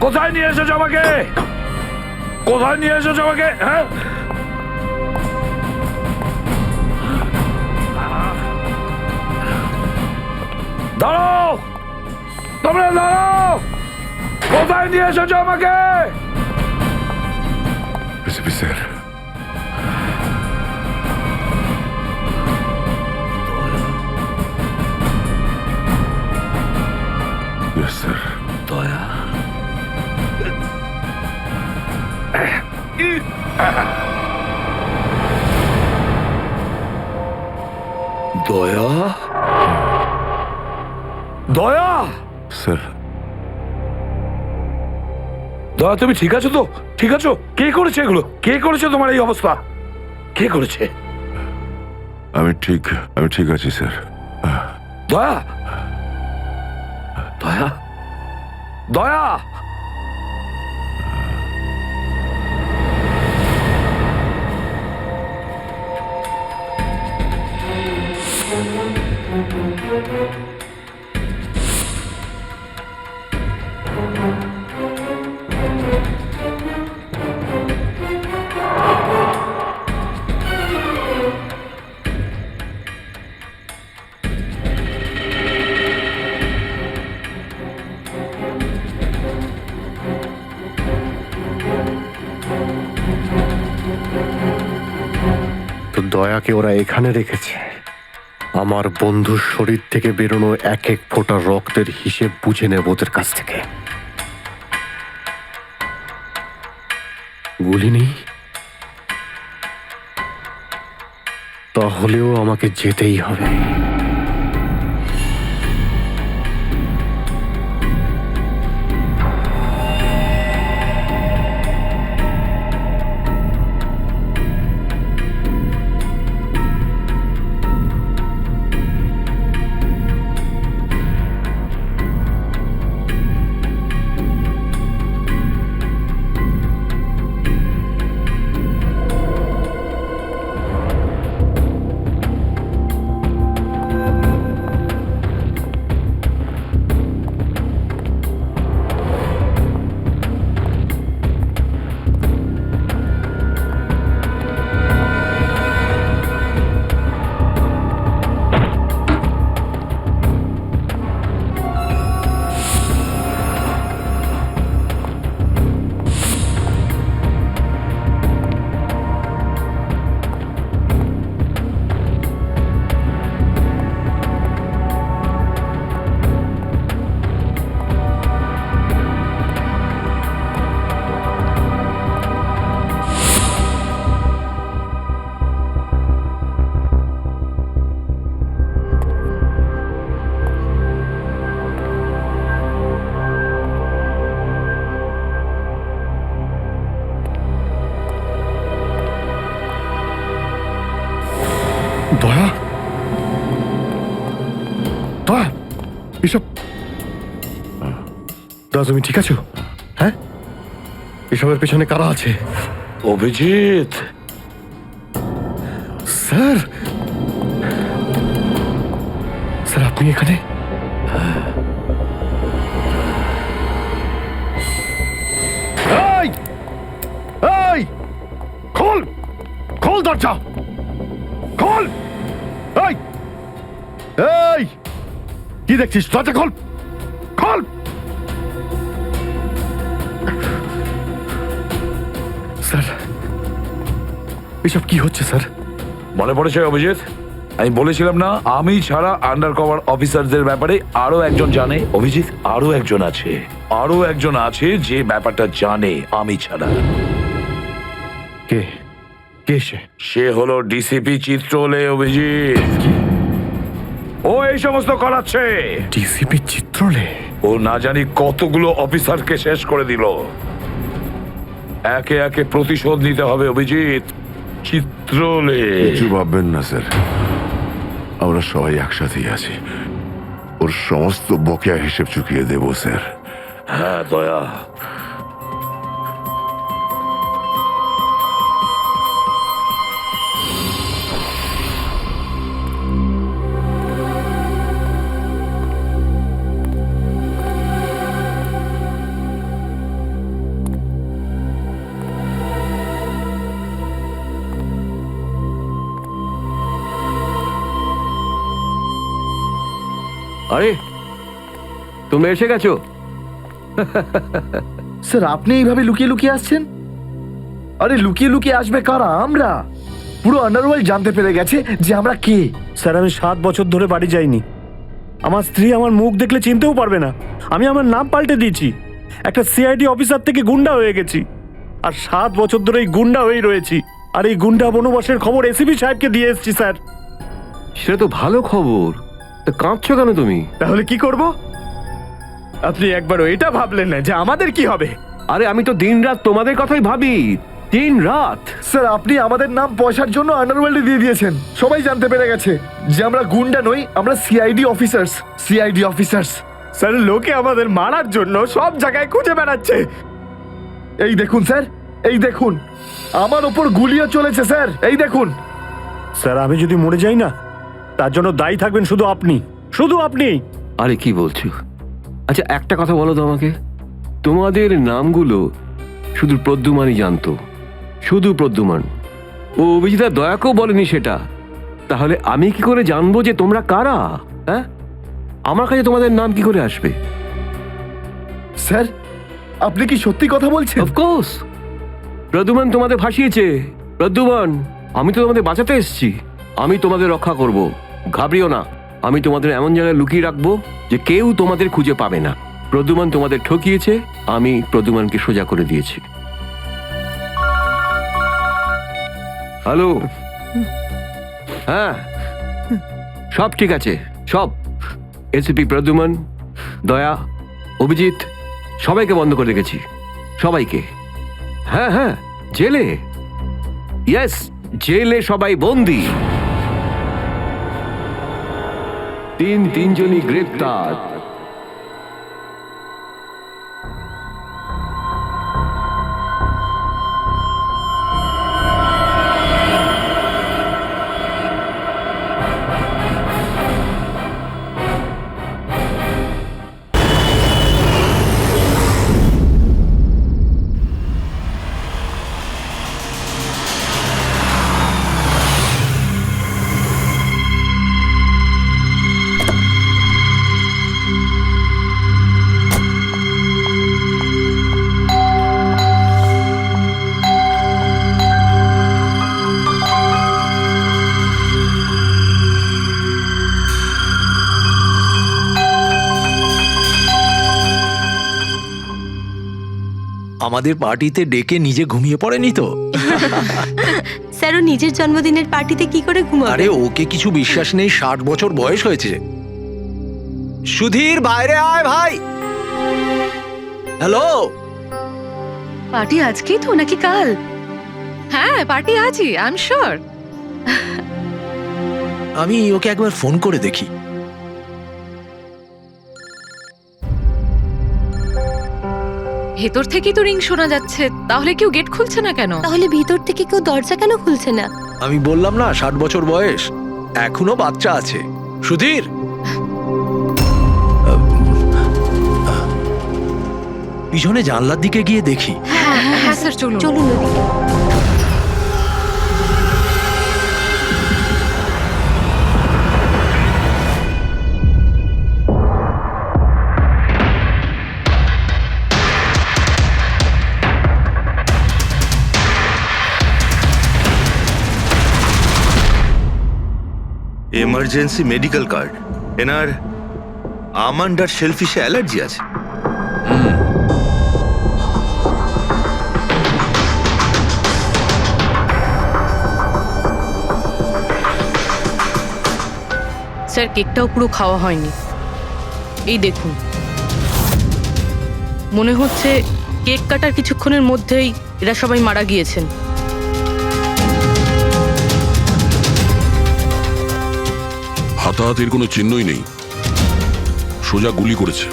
কোথায় নিয়ে এসেছো আমাকে? কোথায় নিয়ে এসেছো আমাকে? হ্যাঁ, দাঁড়াও, তোমরা দাঁড়াও। কোথায় নিয়ে এসেছো আমাকে? SP sir, yes sir. দয়া, দয়া, দয়া, স্যার, দয়া তুমি ঠিক আছো তো? ঠিক আছো? কে করেছে এগুলো? কে করেছে তোমার এই অবস্থা? কে করেছে? আমি ঠিক আছি স্যার। দয়া, দয়া, দয়া, তো দয়াকে ওরা এখানে রেখেছে আমার বন্ধুর শরীর থেকে বেরোনো এক এক ফোঁটা রক্তের হিসেব বুঝে নেব ওদের কাছ থেকে। গুলি নেই, তাহলেও আমাকে যেতেই হবে। দয়া এসব দয়া তুমি ঠিক আছো? হ্যাঁ, এসবের পেছনে কারা আছে? অভিজিৎ, স্যার, স্যার আপনি এখানে? এই এই খোল, খোল দরজা, খোল! এই এই কি দেখছিস? দরজা খোল, খোল! স্যার এসব কি হচ্ছে স্যার? মনে পড়েছে অভিজিৎ? আমি বলেছিলাম না, আমি ছাড়া আন্ডার কভার অফিসারদের ব্যাপারে আরো একজন জানে। অভিজিৎ, আরো একজন আছে, আরো একজন আছে যে ব্যাপারটা জানে আমি ছাড়া। কে কে সে? সে হলো ডিসিপি চিত্রলে। অভিজিৎ, ও এই সমস্ত করাচ্ছে। ডিসিপি চিত্রলে? ও না জানি কতগুলো অফিসারকে শেষ করে দিল। একে একে প্রতিশোধ নিতে হবে অভিজিৎ। চিত্রলে, কিছু ভাববেন না স্যার, আমরা সবাই একসাথেই আছি। ওর সমস্ত বকেয়া হিসেব চুকিয়ে দেব স্যার। হ্যাঁ দয়া। আরে তোমরা এসে গেছো? স্যার আপনি এইভাবে লুকিয়ে লুকিয়ে আসছেন? আরে লুকিয়ে লুকিয়ে আসবে কারা? আমরা। পুরো আন্ডারওয়ার্ল্ড জানতে পেরে গেছে যে আমরা কে। স্যার আমি 7 বছর ধরে বাড়ি যাইনি। আমার স্ত্রী আমার মুখ দেখলে চিনতেও পারবে না। আমি আমার নাম পাল্টে দিয়েছি, একটা সিআইডি অফিসার থেকে গুন্ডা হয়ে গেছি। আর 7 বছর ধরে এই গুন্ডা হয়েই রয়েছি। আর এই গুন্ডা বনবাসের খবর এসিপি সাহেবকে দিয়ে এসেছি স্যার। সেটা তো ভালো খবর, তা কাঁদছো কেন তুমি? তাহলে কি করব? আপনি একবারও এটা ভাবলেন না যে আমাদের কি হবে? আরে আমি তো দিন রাত তোমাদের কথাই ভাবি, দিন রাত। স্যার আপনি আমাদের নাম পয়সার জন্য আন্ডারওয়ার্ল্ডে দিয়ে দিয়েছেন। সবাই জানতে পেরে গেছে যে আমরা গুন্ডা নই, আমরা CID officers. CID officers. Sir লোকে আমাদের মারার জন্য সব জায়গায় খুঁজে বেড়াচ্ছে। এই দেখুন স্যার, এই দেখুন, আমার ওপর গুলিও চলেছে স্যার। এই দেখুন। স্যার আমি যদি মরে যাই না, তার জন্য দায়ী থাকবেন শুধু আপনি, শুধু আপনি। আরে কি বলছো? আচ্ছা একটা কথা বলো তো আমাকে, তোমাদের নামগুলো শুধু প্রদ্যুমানই জানতো, শুধু প্রদ্যুমান। ও অভিজিৎ দয়াকেও বলেনি সেটা। তাহলে আমি কি করে জানবো যে তোমরা কারা? হ্যাঁ, আমার কাছে তোমাদের নাম কি করে আসবে? স্যার আপনি কি সত্যি কথা বলছেন? অফকোর্স, প্রদ্যুমান তোমাদের ভাসিয়েছে। প্রদ্যুমান, আমি তো তোমাদের বাঁচাতে এসেছি, আমি তোমাদের রক্ষা করব, ঘাবড়িও না। আমি তোমাদের এমন জায়গায় লুকিয়ে রাখবো যে কেউ তোমাদের খুঁজে পাবে না। প্রদ্যুমান তোমাদের ঠকিয়েছে, আমি প্রদ্যুমানকে সোজা করে দিয়েছি। হ্যালো, হ্যাঁ সব ঠিক আছে, সব। এসিপি প্রদ্যুমান, দয়া, অভিজিৎ সবাইকে বন্ধ করে রেখেছি, সবাইকে। হ্যাঁ হ্যাঁ, জেলে, ইয়েস জেলে সবাই বন্দি। তিনজনই গ্রেপ্তার। আমাদের পার্টিতে ডেকে নিজে ঘুমিয়ে পড়েনি তো? স্যার ও নিজের জন্মদিনের পার্টিতে কি করে ঘুমাবে? আরে ওকে কিছু বিশ্বাস নেই, 60 বছর বয়স হয়েছে। সুধীর বাইরে আয় ভাই। হ্যালো, পার্টি আজকেই তো নাকি কাল? হ্যাঁ পার্টি আজই, আই এম শিওর। আমি ওকে একবার ফোন করে দেখি। ভেতর থেকেই তো রিং শোনা যাচ্ছে, তাহলে কেউ গেট খুলছে না কেন? তাহলে ভিতর থেকে কেউ দরজা কেন খুলছে না? আমি বললাম না 60 বছর বয়স, এখনো বাচ্চা আছে। সুধীর, পিছনে জানলার দিকে গিয়ে দেখি। হ্যাঁ স্যার, চলুন। চলুন ওদিকে। Emergency medical card. এনার আমন্ড আর শেলফিশে অ্যালার্জি আছে। স্যার, কেকটাও পুরো খাওয়া হয়নি। এই দেখুন, মনে হচ্ছে কেক কাটার কিছুক্ষণের মধ্যেই এরা সবাই মারা গিয়েছেন। হাতাহাতির কোনো চিহ্নই নেই, সোজা গুলি করেছে।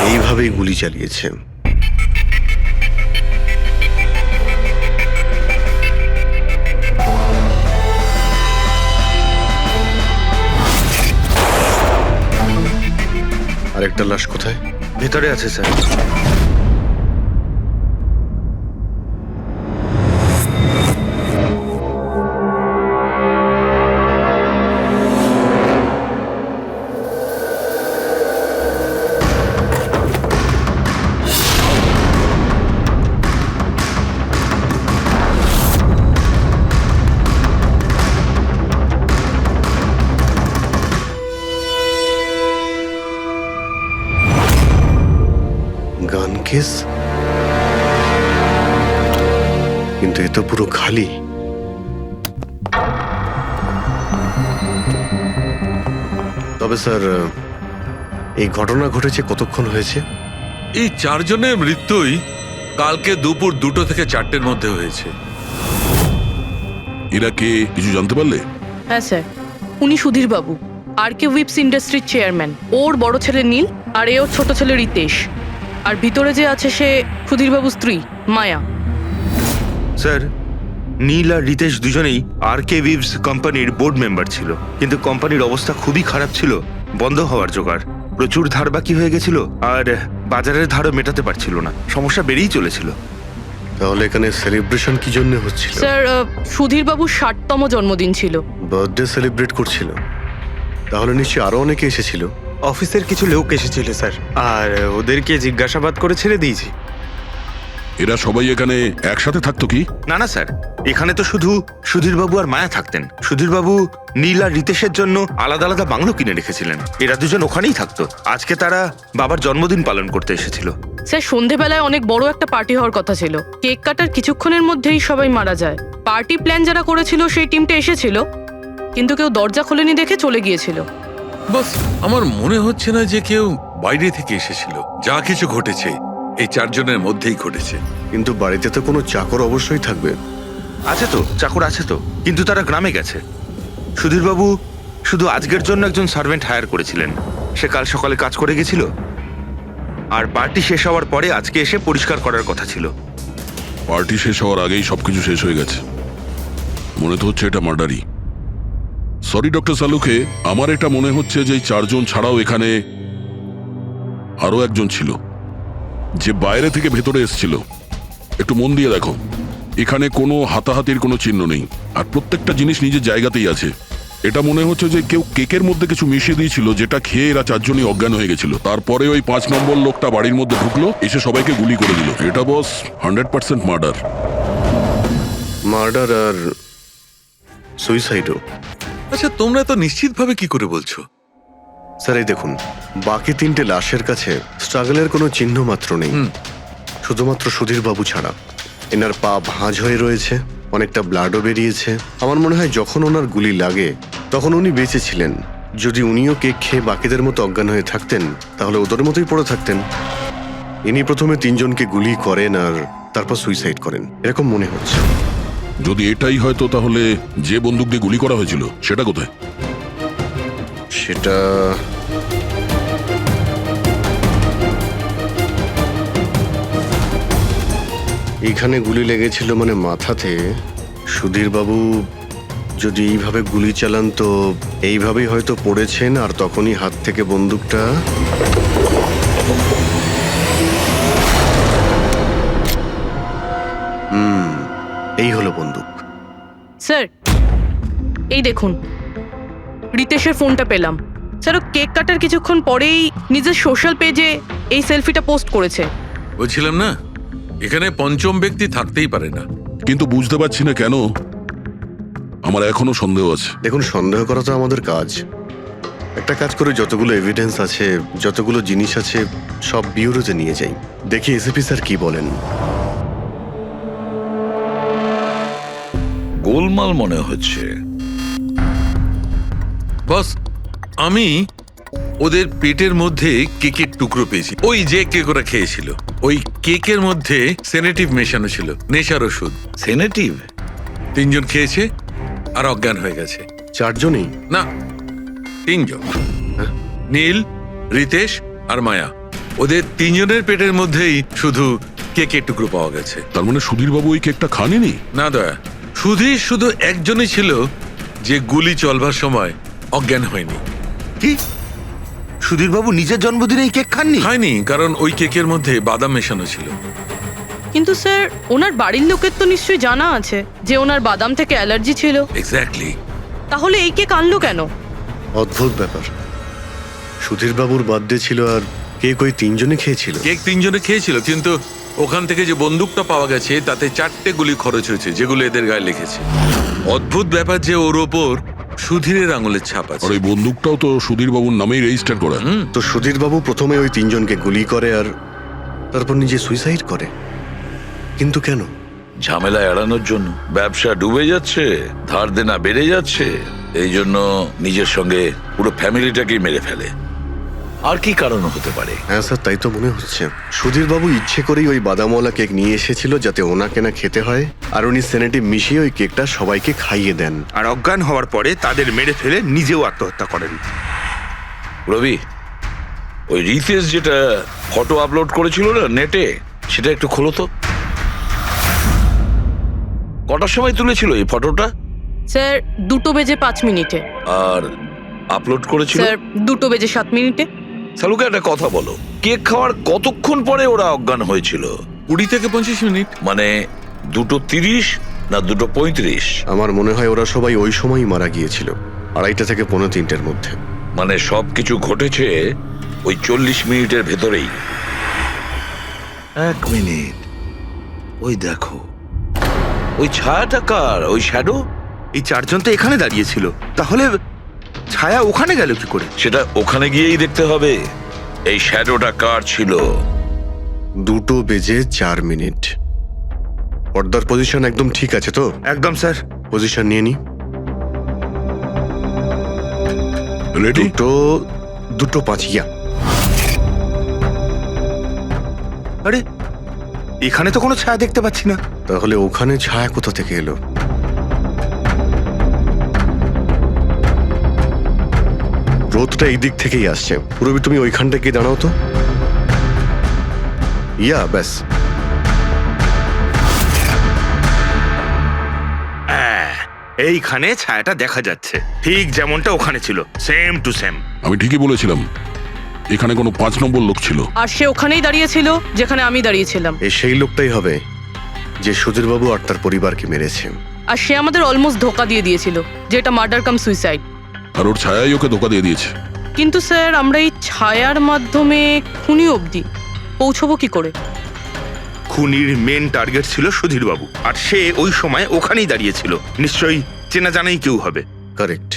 এইভাবেই গুলি চালিয়েছে। আরেকটা লাশ কোথায়? ভেতরে আছে স্যার। গান কেস, কিন্তু এ তো পুরো খালি। তবে স্যার, এই ঘটনা ঘটেছে কতক্ষণ হয়েছে? এই 4 জনের মৃত্যুই কালকে দুপুর 2টো থেকে 4টের মধ্যে হয়েছে। এরা কে কিছু জানতে পারলে? হ্যাঁ স্যার, উনি সুধীর বাবু, আর কে উইপস ইন্ডাস্ট্রির চেয়ারম্যান। ওর বড় ছেলে নীল, আর এ ওর ছোট ছেলে রিতেশ। আর ভিতরে যে আছে সে সুধীর বাবুর স্ত্রী মায়া। স্যার, নীল আর রিতেশ দুজনেই আর কে উইভস কোম্পানির বোর্ড মেম্বার ছিল, কিন্তু কোম্পানির অবস্থা খুবই খারাপ ছিল, বন্ধ হওয়ার জোগাড়। প্রচুর ধার বাকি হয়ে গেছিল, আর বাজারের ধারও মেটাতে পারছিল না, সমস্যা বেড়েই চলেছিল। তাহলে এখানে সেলিব্রেশন কি জন্য হচ্ছিল? স্যার, সুধীর বাবুর 60তম জন্মদিন ছিল। বার্থডে সেলিব্রেট করছিল? তাহলে নিশ্চয়ই আরো অনেকে এসেছিল। অফিসের কিছু লোক এসেছিল স্যার, আর ওদেরকে জিজ্ঞাসাবাদ করে ছেড়ে দিয়েছি। এরা সবাই এখানে একসাথে থাকতো কি? না না স্যার, এখানে তো শুধু সুধীরবাবু আর মায়া থাকতেন। সুধীরবাবু নীল আর রিতেশের জন্য আলাদা আলাদা বাংলো কিনে রেখেছিলেন, এরা দুজন ওখানেই থাকতো। আজকে তারা বাবার জন্মদিন পালন করতে এসেছিল। স্যার, সন্ধেবেলায় অনেক বড় একটা পার্টি হওয়ার কথা ছিল। কেক কাটার কিছুক্ষণের মধ্যেই সবাই মারা যায়। পার্টি প্ল্যান যারা করেছিল সেই টিমটা এসেছিল, কিন্তু কেউ দরজা খোলেনি দেখে চলে গিয়েছিল। বস, আমার মনে হচ্ছে না যে কেউ বাইরে থেকে এসেছিল। যা কিছু ঘটেছে এই 4 জনের মধ্যেই ঘটেছে। কিন্তু বাড়িতে তো কোনো চাকর অবশ্যই থাকবে। আছে তো, চাকর আছে তো, কিন্তু তারা গ্রামে গেছে। সুধীরবাবু শুধু আজকের জন্য একজন সার্ভেন্ট হায়ার করেছিলেন, সে কাল সকালে কাজ করে গেছিল, আর পার্টি শেষ হওয়ার পরে আজকে এসে পরিষ্কার করার কথা ছিল। পার্টি শেষ হওয়ার আগেই সবকিছু শেষ হয়ে গেছে। মনে তো হচ্ছে এটা মার্ডারই। সরি ডক্টর সালুকে, আমার এটা মনে হচ্ছে যে এই 4 জন ছাড়াও এখানে আরো একজন ছিল, যে বাইরে থেকে ভেতরে এসেছিল। একটু মন দিয়ে দেখো, এখানে কোনো হাতাহাতির কোনো চিহ্ন নেই, আর প্রত্যেকটা জিনিস নিজের জায়গাতেই আছে। এটা মনে হচ্ছে যে কেউ কেকের মধ্যে কিছু মিশিয়ে দিয়েছিল, যেটা খেয়ে এরা 4 জনই অজ্ঞান হয়ে গেছিল। তারপরে ওই 5 নম্বর লোকটা বাড়ির মধ্যে ঢুকলো, এসে সবাইকে গুলি করে দিল। এটা বস 100% মার্ডার। মার্ডার আর সুইসাইডও। আচ্ছা, তোমরা তো নিশ্চিতভাবে কি করে বলছো? স্যার, এই দেখুন, বাকি 3টে লাশের কাছে স্ট্রাগলের কোনো চিহ্ন মাত্র নেই, শুধুমাত্র সুধীর বাবু ছাড়া। এনার পা ভাঁজ হয়ে রয়েছে, অনেকটা ব্লাডও বেরিয়েছে। আমার মনে হয় যখন ওনার গুলি লাগে তখন উনি বেঁচে ছিলেন। যদি উনিও কেক খেয়ে বাকিদের মতো অজ্ঞান হয়ে থাকতেন, তাহলে ওদের মতোই পড়ে থাকতেন। ইনি প্রথমে 3 জনকে গুলি করেন আর তারপর সুইসাইড করেন, এরকম মনে হচ্ছে। যদি এটাই হয়তো, তাহলে যে বন্দুক দিয়ে গুলি করা হয়েছিল সেটা কোথায়? সেটা এখানে গুলি লেগেছিল মানে মাথাতে। সুধীরবাবু যদি এইভাবে গুলি চালান তো এইভাবেই হয়তো পড়েছেন, আর তখনই হাত থেকে বন্দুকটা এই হলো বন্দুক। স্যার এই দেখুন, রিতেশের ফোনটা পেলাম। স্যার ও কেক কাটার কিছুক্ষণ পরেই নিজের সোশ্যাল পেজে এই সেলফিটা পোস্ট করেছে। বলছিলাম না, এখানে পঞ্চম ব্যক্তি থাকতেই পারে না। কিন্তু বুঝতে পারছি না কেন, আমার এখনো সন্দেহ আছে। দেখুন, সন্দেহ করা তো আমাদের কাজ। একটা কাজ করে যতগুলো এভিডেন্স আছে, যতগুলো জিনিস আছে, সব বিউরোতে নিয়ে যাই, দেখি এসিপি স্যার কি বলেন। গোলমাল মনে হচ্ছে। বস, আমি ওদের পেটের মধ্যে কেকের টুকরো পেয়েছি। ওই যে কেক ওরা খেয়েছিল, ওই কেকের মধ্যে সেনেটিভ মেশানো ছিল, নেশার ওষুধ। সেনেটিভ? 3 জন খেয়েছে আর অজ্ঞান হয়ে গেছে। 4 জনই? না, 3 জন। নীল, রিতেশ আর মায়া, ওদের 3 জনের পেটের মধ্যেই শুধু কেকের টুকরো পাওয়া গেছে। তার মানে সুধীরবাবু ওই কেকটা খাননি? না দয়া, সুধীর শুধু একজনই ছিল যে গুলি চলবার সময় অজ্ঞান হয়নি। কি? সুধীরবাবু নিজের জন্মদিনে এই কেক খাননি? খায়নি, কারণ ওই কেকের মধ্যে বাদাম মেশানো ছিল। কিন্তু স্যার ওনার বাড়ির লোকের তো নিশ্চয়ই জানা আছে যে ওনার বাদাম থেকে অ্যালার্জি ছিল। এক্স্যাক্টলি। তাহলে এই কেক আনলো কেন? অদ্ভুত ব্যাপার। সুধীরবাবুর বার্থডে ছিল আর কেক ওই 3 জনে খেয়েছিল। কেক 3 জনে খেয়েছিল, কিন্তু ওখান থেকে যে বন্দুকটা পাওয়া গেছে তাতে 4টে গুলি খরচ হয়েছে, যেগুলো এদের গায়ে লেগেছে। অদ্ভুত ব্যাপার যে ওর ওপর সুধীরের আঙুলের ছাপ আছে। আর ওই বন্দুকটাও তো সুধীরবাবুর নামেই রেজিস্টার করা। তো সুধীরবাবু প্রথমে ওই 3 জনকে গুলি করে আর তারপর নিজে সুইসাইড করে। কিন্তু কেন? ঝামেলা এড়ানোর জন্য। ব্যবসা ডুবে যাচ্ছে, ধার দেনা বেড়ে যাচ্ছে, এই জন্য নিজের সঙ্গে পুরো ফ্যামিলিটাকেই মেরে ফেলে। আর কি কারণ হতে পারে? হ্যাঁ স্যার, তাই তো মনে হচ্ছে। সুধীরবাবু ইচ্ছে করেই ওই বাদামওয়ালা কেক নিয়ে এসেছিল যাতে ওনাকে না খেতে হয়, আর উনি সেনেটিভ মিশিয়ে ওই কেকটা সবাইকে খাইয়ে দেন। আর অজ্ঞান হওয়ার পরে তাদের মেরে ফেলে নিজেও আত্মহত্যা করেন। রবি, ওই রিতেশ যেটা ফটো আপলোড করেছিল না নেটে, সেটা একটু খোলো তো। কটার সময় তুলেছিল এই ফটোটা? স্যার 2:05 আর আপলোড করেছিল? স্যার 2:07। সালুকে একটা কথা বলো, কেক খাওয়ার কতক্ষণ পরে ওরা অজ্ঞান হয়েছিল? 20 থেকে 25 মিনিট। মানে 2:30 না 2:35? আমার মনে হয় ওরা সবাই ওই সময়ই মারা গিয়েছিল, 2:30 থেকে 3:45-এর মধ্যে। মানে সবকিছু ঘটেছে ওই 40 মিনিটের ভেতরেই। 1 মিনিট, ওই দেখো, ওই ছায়াটা কার? ওই শ্যাডো? এই 4 জন তো এখানে দাঁড়িয়েছিল, তাহলে ছায়া ওখানে গেল কি করে? সেটা ওখানে গিয়েই দেখতে হবে। এই শ্যাডোটা কার ছিল? 2:04। পর্দার পজিশন একদম ঠিক আছে তো? একদম স্যার। পজিশন নিয়ে নি। রেডি? 2:05। আরে এখানে তো কোনো ছায়া দেখতে পাচ্ছি না। তাহলে ওখানে ছায়া কোথা থেকে এলো? রোদটা এই দিক থেকেই আসছে। রবি, তুমি ওইখানটা গিয়ে দাঁড়াও তো। ব্যাস। এইখানে ছায়াটা দেখা যাচ্ছে, ঠিক যেমনটা ওখানে ছিল, সেম টু সেম। আমি ঠিকই বলেছিলাম, এখানে কোনো 5 নম্বর লোক ছিল। আর সে ওখানেই দাঁড়িয়েছিল যেখানে আমি দাঁড়িয়েছিলাম। সেই লোকটাই হবে যে সুধীরবাবু আর তার পরিবারকে মেরেছে। আর সে আমাদের অলমোস্ট ধোকা দিয়ে দিয়েছিল যে এটা মার্ডার কাম সুইসাইড। আর ওর ছায়াই ওকে ধোকা দিয়ে দিয়েছে। কিন্তু স্যার আমরা এই ছায়ার মাধ্যমে খুনি অবধি পৌঁছবো কি করে? খুনির মেন টার্গেট ছিল সুধীরবাবু, আর সে ওই সময় ওখানেই দাঁড়িয়েছিল। নিশ্চয়ই চেনা জানাই কেউ হবে। কারেক্ট।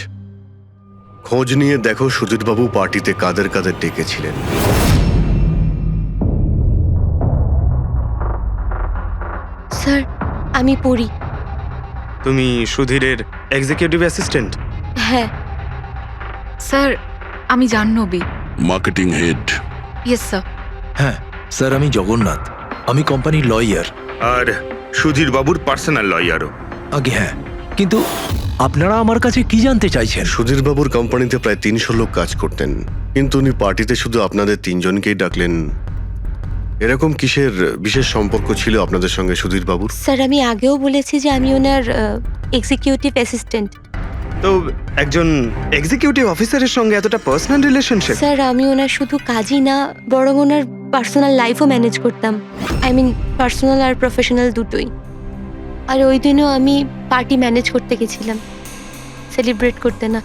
খোঁজ নিয়ে দেখো সুধীরবাবু পার্টিতে কাদের কাদের ডেকেছিলেন। স্যার আমি পড়ি। তুমি সুধীরের এক্সিকিউটিভ অ্যাসিস্ট্যান্ট? হ্যাঁ স্যার, আমি Jahnavi, marketing head. Yes sir. হ্যাঁ স্যার, আমি জগন্নাথ, আমি কোম্পানির লয়ার। আর সুধীরবাবুর পার্সোনাল লয়ারও। আগে হ্যাঁ, কিন্তু আপনারা আমার কাছে কি জানতে চাইছেন? সুধীরবাবুর কোম্পানিতে প্রায় 300 লোক কাজ করতেন, কিন্তু উনি পার্টিতে শুধু আপনাদের 3 জনকেই ডাকলেন। এরকম কিসের বিশেষ সম্পর্ক ছিল আপনাদের সঙ্গে সুধীরবাবুর? স্যার আমি আগেও বলেছি যে আমি ওনার এক্সিকিউটিভ অ্যাসিস্ট্যান্ট। তো একজন এক্সিকিউটিভ অফিসারের সঙ্গে এতটা পার্সোনাল রিলেশনশিপ? স্যার আমি ওনার শুধু কাজই না, বরং ওনার পার্সোনাল লাইফও ম্যানেজ করতাম। আই মিন পার্সোনাল আর প্রফেশনাল দুটোই। আর ওই দিনও আমি পার্টি ম্যানেজ করতে গেছিলাম, সেলিব্রেট করতে না।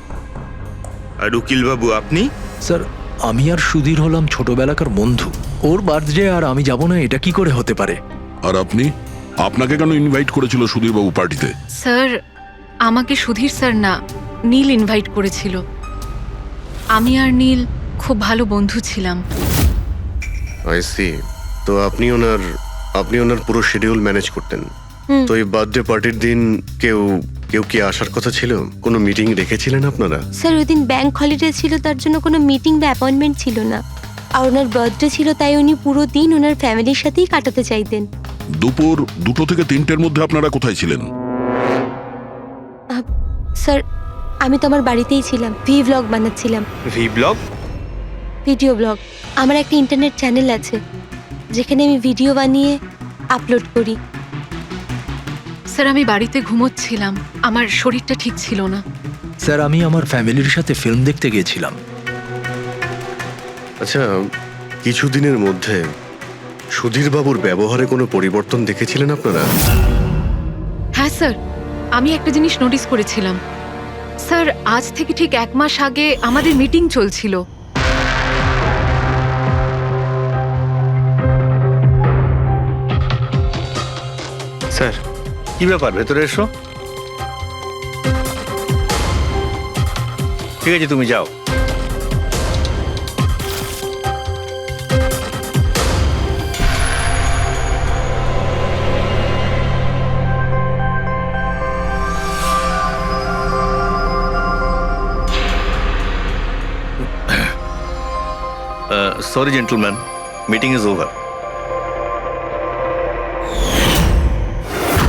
আর উকিল বাবু আপনি? স্যার আমি আর সুধীর হলাম ছোটবেলাকার বন্ধু। ওর বার্থডে আর আমি যাব না, এটা কি করে হতে পারে? আর আপনি, আপনাকে কেন ইনভাইট করেছিল সুধীরবাবু পার্টিতে? স্যার আমাকে সুধীর স্যার না, নীল ইনভাইট করেছিল। আমি আর নীল খুব ভালো বন্ধু ছিলাম। I see. তো আপনি ওনার পুরো শিডিউল ম্যানেজ করতেন। তো এই বার্থডে পার্টির দিন কেউ কি আসার কথা ছিল? কোনো মিটিং রেখেছিলেন আপনারা? স্যার ওই দিন ব্যাংক হলিডে ছিল, তার জন্য কোনো মিটিং বা অ্যাপয়েন্টমেন্ট ছিল না। আর ওনার বার্থডে ছিল, তাই উনি পুরো দিন ওনার ফ্যামিলির সাথেই কাটাতে চাইতেন। দুপুর 2টো থেকে 3টের মধ্যে আপনারা কোথায় ছিলেন? স্যার আমি তো আমার বাড়িতেই ছিলাম, ভ্লগ বানাচ্ছিলাম। ব্লগ? Video blog. আমার একটা ইন্টারনেট চ্যানেল আছে যেখানে আমি ভিডিও বানিয়ে আপলোড করি। স্যার আমি বাড়িতে ঘুমোচ্ছিলাম, আমার শরীরটা ঠিক ছিল না। স্যার আমি আমার ফ্যামিলির সাথে ফিল্ম দেখতে গিয়েছিলাম। আচ্ছা, কিছুদিনের মধ্যে সুধীরবাবুর ব্যবহারে কোনো পরিবর্তন দেখেছিলেন আপনারা? হ্যাঁ স্যার, আমি একটা জিনিস নোটিস করেছিলাম। স্যার আজ থেকে ঠিক 1 মাস আগে আমাদের মিটিং চলছিল। স্যার কি ব্যাপার, ভেতরে এসো। ঠিক আছে তুমি যাও। Sorry gentleman, meeting is over.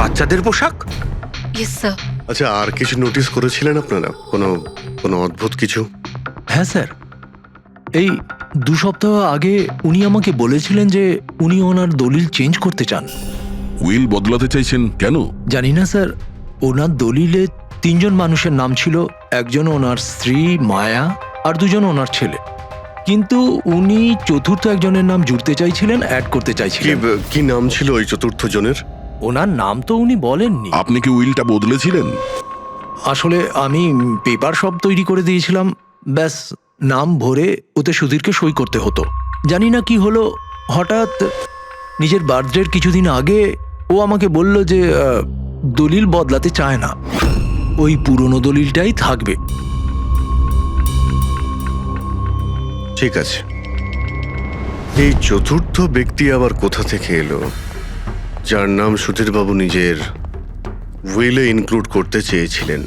বাচ্চাদের পোশাক? Yes sir. আচ্ছা, আর কিছু নোটিস করেছিলেন আপনারা? কোনো অদ্ভুত কিছু? হ্যাঁ স্যার, এই 2 সপ্তাহ আগে উনি আমাকে বলেছিলেন যে উনি ওনার দলিল চেঞ্জ করতে চান। উইল বদলাতে চাইছেন কেন? জানি না স্যার, ওনার দলিলে 3 জন মানুষের নাম ছিল, একজন ওনার স্ত্রী মায়া আর 2 জন ওনার ছেলে। কিন্তু উনি চতুর্থ একজনের নাম জুড়তে চাইছিলেন, অ্যাড করতে চাইছিলেন। কি নাম ছিল ওই চতুর্থ জনের? ওনার নাম তো উনি বলেননি। আপনি কি উইলটা বদলেছিলেন? আসলে আমি পেপার সব তৈরি করে দিয়েছিলাম, ব্যাস নাম ভরে ওতে সুধীরকে সই করতে হতো। জানি না কি হলো, হঠাৎ নিজের বার্থডের কিছুদিন আগে ও আমাকে বলল যে দলিল বদলাতে চায় না, ওই পুরনো দলিলটাই থাকবে। ঠিক আছে, এই চতুর্থ ব্যক্তি আবার কোথা থেকে এলো যার নাম সুধীরবাবু নিজের উইলে ইনক্লুড করতে চেয়েছিলেন?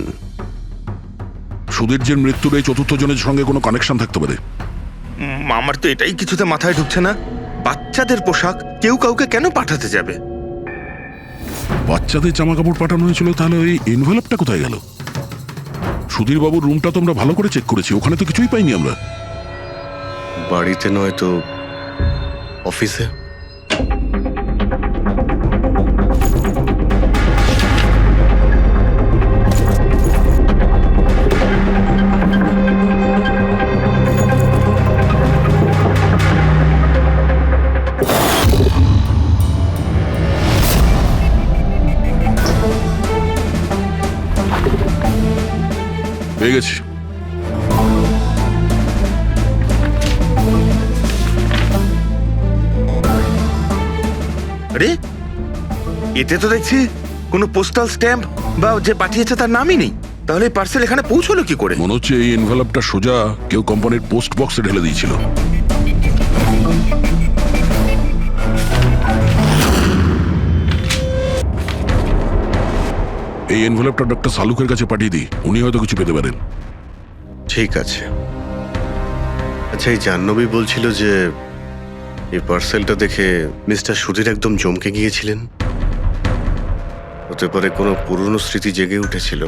সুধীরজির মৃত্যুর এই চতুর্থ জনের সঙ্গে কোনো কানেকশন থাকতে পারে। আমার তো এটাই কিছুতে মাথায় ঢুকছে না। বাচ্চাদের পোশাক কেউ কাউকে কেন পাঠাতে যাবে? বাচ্চাদের জামা কাপড় পাঠানো হয়েছিল, তাহলে ওই এনভেলপটা কোথায় গেল? সুধীরবাবুর রুমটা তো আমরা ভালো করে চেক করেছি, ওখানে তো কিছুই পাইনি আমরা। বাড়িতে নয় তো অফিসে? পেয়ে গেছি। আরে এতে তো দেখছি কোনো পোস্টাল স্ট্যাম্প বা যে পাঠিয়েছে তার নামই নেই। তাহলে পার্সেল এখানে পৌঁছলো কি করে? মনে হচ্ছে এই এনভেলপটা সোজা কেউ কোম্পানির পোস্ট বক্সে ঢেলে দিয়েছিল। এই এনভেলপটা ডক্টর সালুকের কাছে পাঠিয়ে দিই, উনি হয়তো কিছু পেতে পারেন। ঠিক আছে। আচ্ছা, এই জাহ্নবী বলছিল যে এই পার্সেলটা দেখে মিস্টার সুধীর একদম চমকে গিয়েছিলেন। হতে পারে কোনো পুরনো স্মৃতি জেগে উঠেছিল।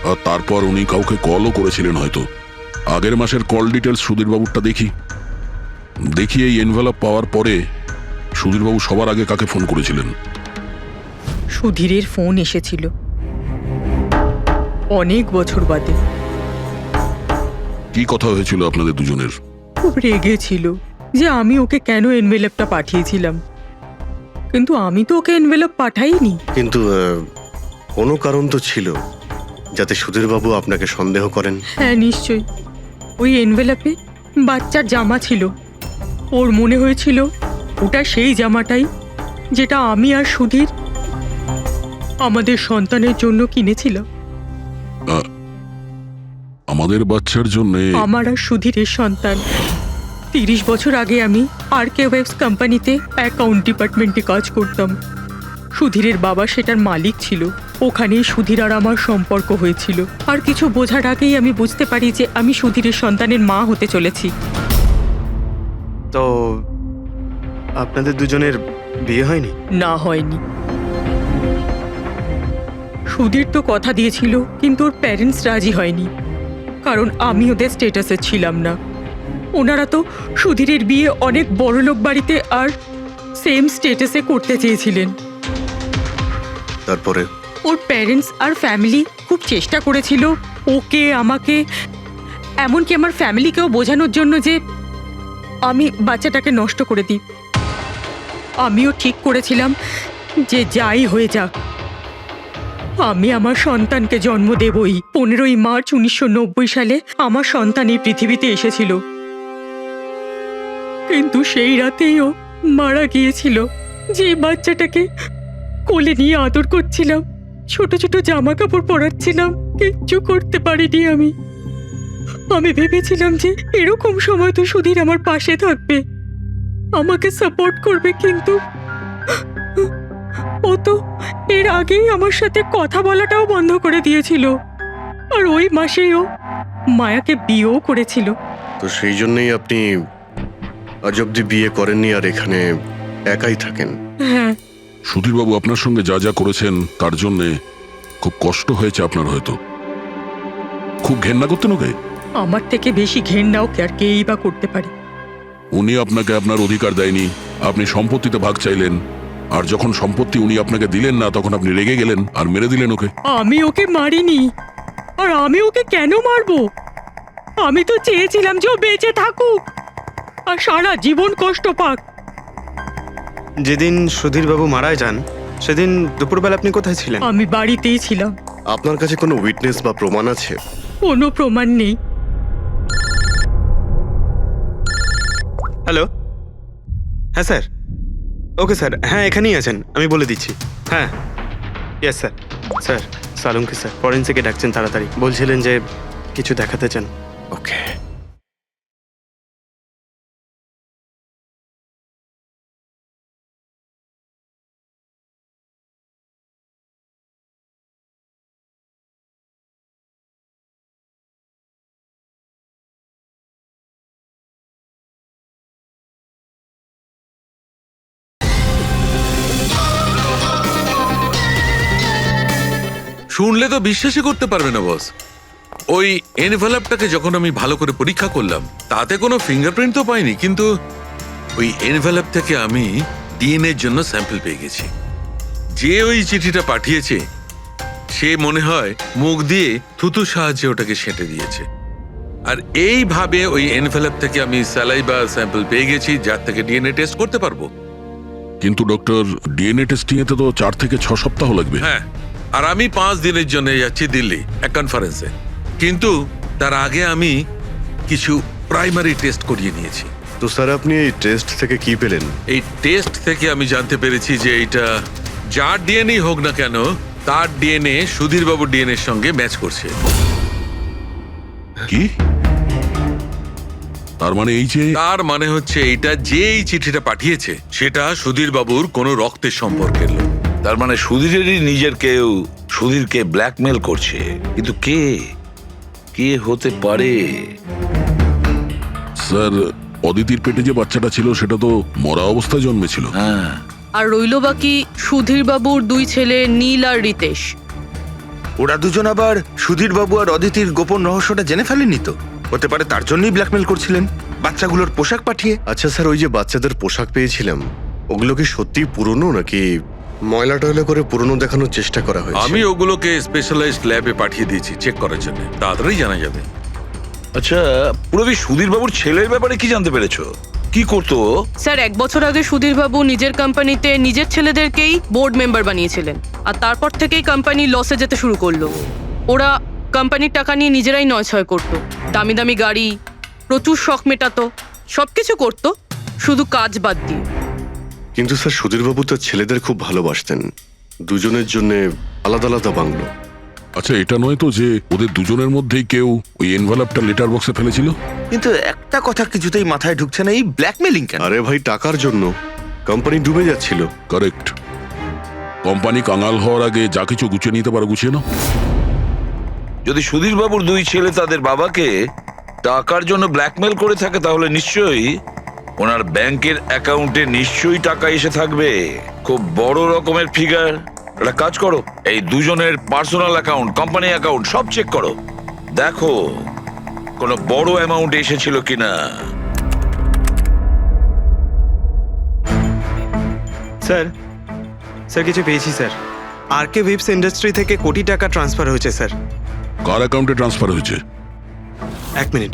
আর তারপর উনি কাউকে কলও করেছিলেন হয়তো। আগের মাসের কল ডিটেলস সুধীরবাবুরটা দেখি এই এনভেলপ পাওয়ার পরে সুধীরবাবু সবার আগে কাকে ফোন করেছিলেন? সুধীরের ফোন এসেছিল অনেক বছর বাদে। কি কথা হয়েছিল আপনাদের দুজনের? খুব রেগেছিল যে আমি ওকে কেন এনভেলপটা পাঠিয়েছিলাম, কিন্তু আমি তো ওকে এনভেলপ পাঠাইনি। কিন্তু কোনো কারণ তো ছিল যাতে সুধীরবাবু আপনাকে সন্দেহ করেন। হ্যাঁ নিশ্চয়ই, ওই এনভেলপে বাচ্চার জামা ছিল। ওর মনে হয়েছিল ওটা সেই জামাটাই যেটা আমি আর সুধীর আমাদের সন্তানের জন্য কিনেছিলাম। আমাদের বাচ্চার জন্য? আমার আর সুধীরের সন্তান। 30 বছর আগে আমি আরকে ওয়েবস কোম্পানিতে অ্যাকাউন্ট ডিপার্টমেন্টে কাজ করতাম। সুধীরের বাবা সেটার মালিক ছিল। ওখানেই সুধীর আর আমার সম্পর্ক হয়েছিল। আর কিছু বোঝার আগেই আমি বুঝতে পারি যে আমি সুধীরের সন্তানের মা হতে চলেছি। তো আপনাদের দুজনের বিয়ে হয়নি? না, হয়নি। সুধীর তো কথা দিয়েছিল, কিন্তু ওর প্যারেন্টস রাজি হয়নি, কারণ আমি ওদের স্ট্যাটাসে ছিলাম না। ওনারা তো সুধীরের বিয়ে অনেক বড়লোক বাড়িতে আর সেম স্ট্যাটাসে করতে চেয়েছিলেন। তারপরে ওর প্যারেন্টস আর ফ্যামিলি খুব চেষ্টা করেছিল ওকে, আমাকে, এমনকি আমার ফ্যামিলিকেও বোঝানোর জন্য যে আমি বাচ্চাটাকে নষ্ট করে দিই। আমিও ঠিক করেছিলাম যে যাই হয়ে যাক আমি আমার সন্তানকে জন্ম দেবই। 15ই মার্চ 1990 সালে আমার সন্তান এই পৃথিবীতে এসেছিল, কিন্তু সেই রাতেই ও মারা গিয়েছিল। যে বাচ্চাটাকে কোলে নিয়ে আদর করছিলাম, ছোট ছোট জামা কাপড় পরাচ্ছিলাম, কিচ্ছু করতে পারিনি আমি ভেবেছিলাম যে এরকম সময় তো সুধীর আমার পাশে থাকবে, আমাকে সাপোর্ট করবে, কিন্তু ও তো এর আগেই আমার সাথে কথা বলাটাও বন্ধ করে দিয়েছিল। আর ওই মাসেই ও মায়াকে বিয়েও করেছিল। তো সেই জন্যই আপনি আজ অব্দি বিয়ে করেননি আর এখানে একাই থাকেন? হ্যাঁ। সুধীরবাবু আপনার সঙ্গে যা যা করেছেন তার জন্যে খুব কষ্ট হয়েছে আপনার, হয়তো খুব ঘেন্না করতেন ওকে। আমার থেকে বেশি ঘেন্না ওকে আর কেই বা করতে পারে। উনি আপনাকে আপনার অধিকার দেয়নি, আপনি সম্পত্তিতে ভাগ চাইলেন, আর যখন সম্পত্তি উনি আপনাকে দিলেন না তখন আপনি রেগে গেলেন আর মেরে দিলেন ওকে। আমি ওকে মারিনি, আর আমি ওকে কেন মারবো? আমি তো চেয়েছিলাম যে ও বেঁচে থাকুক আর সারা জীবন কষ্ট পাক। যেদিন সুধীরবাবু মারা যান সেদিন দুপুরবেলা আপনি কোথায় ছিলেন? আমি বাড়িতেই ছিলাম। আপনার কাছে কোনো উইটনেস বা প্রমাণ আছে? কোনো প্রমাণ নেই। হ্যালো, হ্যাঁ স্যার। ওকে স্যার, হ্যাঁ এখানেই আছেন, আমি বলে দিচ্ছি। হ্যাঁ, ইয়েস স্যার। স্যার সালুমকে স্যার ফরেন্সিকে ডাকছেন তাড়াতাড়ি, বলছিলেন যে কিছু দেখাতে চান। ওকে। শুনলে তো বিশ্বাসই করতে পারবে না বস। ওই এনভেলপটাকে যখন আমি ভালো করে পরীক্ষা করলাম তাতে কোনো ফিঙ্গারপ্রিন্ট তো পাইনি, কিন্তু ওই এনভেলপ থেকে আমি ডিএনএর জন্য স্যাম্পল পেয়ে গেছি। যে ওই চিঠিটা পাঠিয়েছে সে মনে হয় মুখ দিয়ে থুতুর সাহায্যে ওটাকে সেঁটে দিয়েছে। আর এইভাবে ওই এনভেলপ থেকে আমি স্যালাইভা স্যাম্পল পেয়ে গেছি, যার থেকে ডিএনএ টেস্ট করতে পারবো। কিন্তু ডক্টর, ডিএনএ টেস্টিং এতে তো 4 থেকে 6 সপ্তাহ লাগবে। হ্যাঁ, আর আমি 5 দিনের জন্য যাচ্ছি দিল্লি এক কনফারেন্সে, কিন্তু তার আগে আমি কিছু প্রাইমারি টেস্ট করিয়ে নিয়েছি। তো স্যার আপনি এই টেস্ট থেকে কি পেলেন? এই টেস্ট থেকে আমি জানতে পেরেছি যে এটা যার ডিএনএ হোক না কেন তার ডিএনএ সুধীরবাবুর ডিএনএ এর সঙ্গে ম্যাচ করছে। কি? তার মানে এই যে, তার মানে হচ্ছে এইটা যে এই চিঠিটা পাঠিয়েছে সেটা সুধীরবাবুর কোনো রক্তের সম্পর্কের লোক। তার মানে সুধীরেরই নিজের কেউ সুধীরকে ব্ল্যাকমেল করছে, কিন্তু কে কে হতে পারে? স্যার অদিতির পেটে যে বাচ্চাটা ছিল সেটা তো মরা অবস্থায় জন্মেছিল। হ্যাঁ, আর রইল বাকি সুধীর বাবুর 2 ছেলে নীল আর রিতেশ। ওরা দুজন আবার সুধীর বাবু আর অদিতির গোপন রহস্যটা জেনে ফেলেনি তো? হতে পারে তার জন্যই ব্ল্যাকমেল করছিলেন, বাচ্চাগুলোর পোশাক পাঠিয়ে। আচ্ছা স্যার, ওই যে বাচ্চাদের পোশাক পেয়েছিলাম, ওগুলো কি সত্যি পুরনো নাকি ময়লা টয়লা করে পুরনো দেখানোর চেষ্টা করা হয়েছে? আমি ওগুলোকে স্পেশালাইজড ল্যাবে পাঠিয়ে দিয়েছি চেক করার জন্য, তাড়াতাড়ি জানা যাবে। আচ্ছা, পুরবি সুধীর বাবুর ছেলের ব্যাপারে কি জানতে পেরেছো? কি করতো? স্যার 1 বছর আগে সুধীর বাবু নিজের কোম্পানিতে নিজের ছেলেদেরকেই বোর্ড মেম্বার বানিয়েছিলেন, আর তারপর থেকেই কোম্পানি লসে যেতে শুরু করলো। ওরা কোম্পানির টাকা নিয়ে নিজেরাই নয়ছয় করতো, দামি দামি গাড়ি, প্রচুর শখ মেটাতো, সবকিছু করতো, শুধু কাজ বাদ দিয়ে। কিন্তু স্যার সুধীরবাবু তার ছেলেদের খুব ভালোবাসতেন, দুজনের জন্য আলাদা আলাদা বাংলো। আচ্ছা, এটা নয় তো যে ওদের দুজনের মধ্যেই কেউ ওই এনভেলপটা লেটার বক্সে ফেলেছিল? কিন্তু একটা কথা কিছুতেই মাথায় ঢুকছে না, এই ব্ল্যাকমেলিং কেন? আরে ভাই, টাকার জন্য। কোম্পানি ডুবে যাচ্ছিল। কারেক্ট। কোম্পানি কাঙাল হওয়ার আগে যা কিছু গুছিয়ে নিতে পারো গুছিয়ে নাও। যদি সুধীর বাবুর 2 ছেলে তাদের বাবাকে টাকার জন্য ব্ল্যাকমেল করে থাকে, তাহলে নিশ্চয়ই ওনার ব্যাংকের অ্যাকাউন্টে নিশ্চয়ই টাকা এসে থাকবে, খুব বড় রকমের ফিগার। একটা কাজ করো, এই দুজনের পার্সোনাল অ্যাকাউন্ট, কোম্পানি অ্যাকাউন্ট সব চেক করো, দেখো কোনো বড় অ্যামাউন্ট এসেছিল কিনা। স্যার স্যার কিছু পেয়েছি স্যার। আরকে উইপস ইন্ডাস্ট্রি থেকে কোটি টাকা ট্রান্সফার হয়েছে স্যার। কার অ্যাকাউন্টে ট্রান্সফার হয়েছে? 1 মিনিট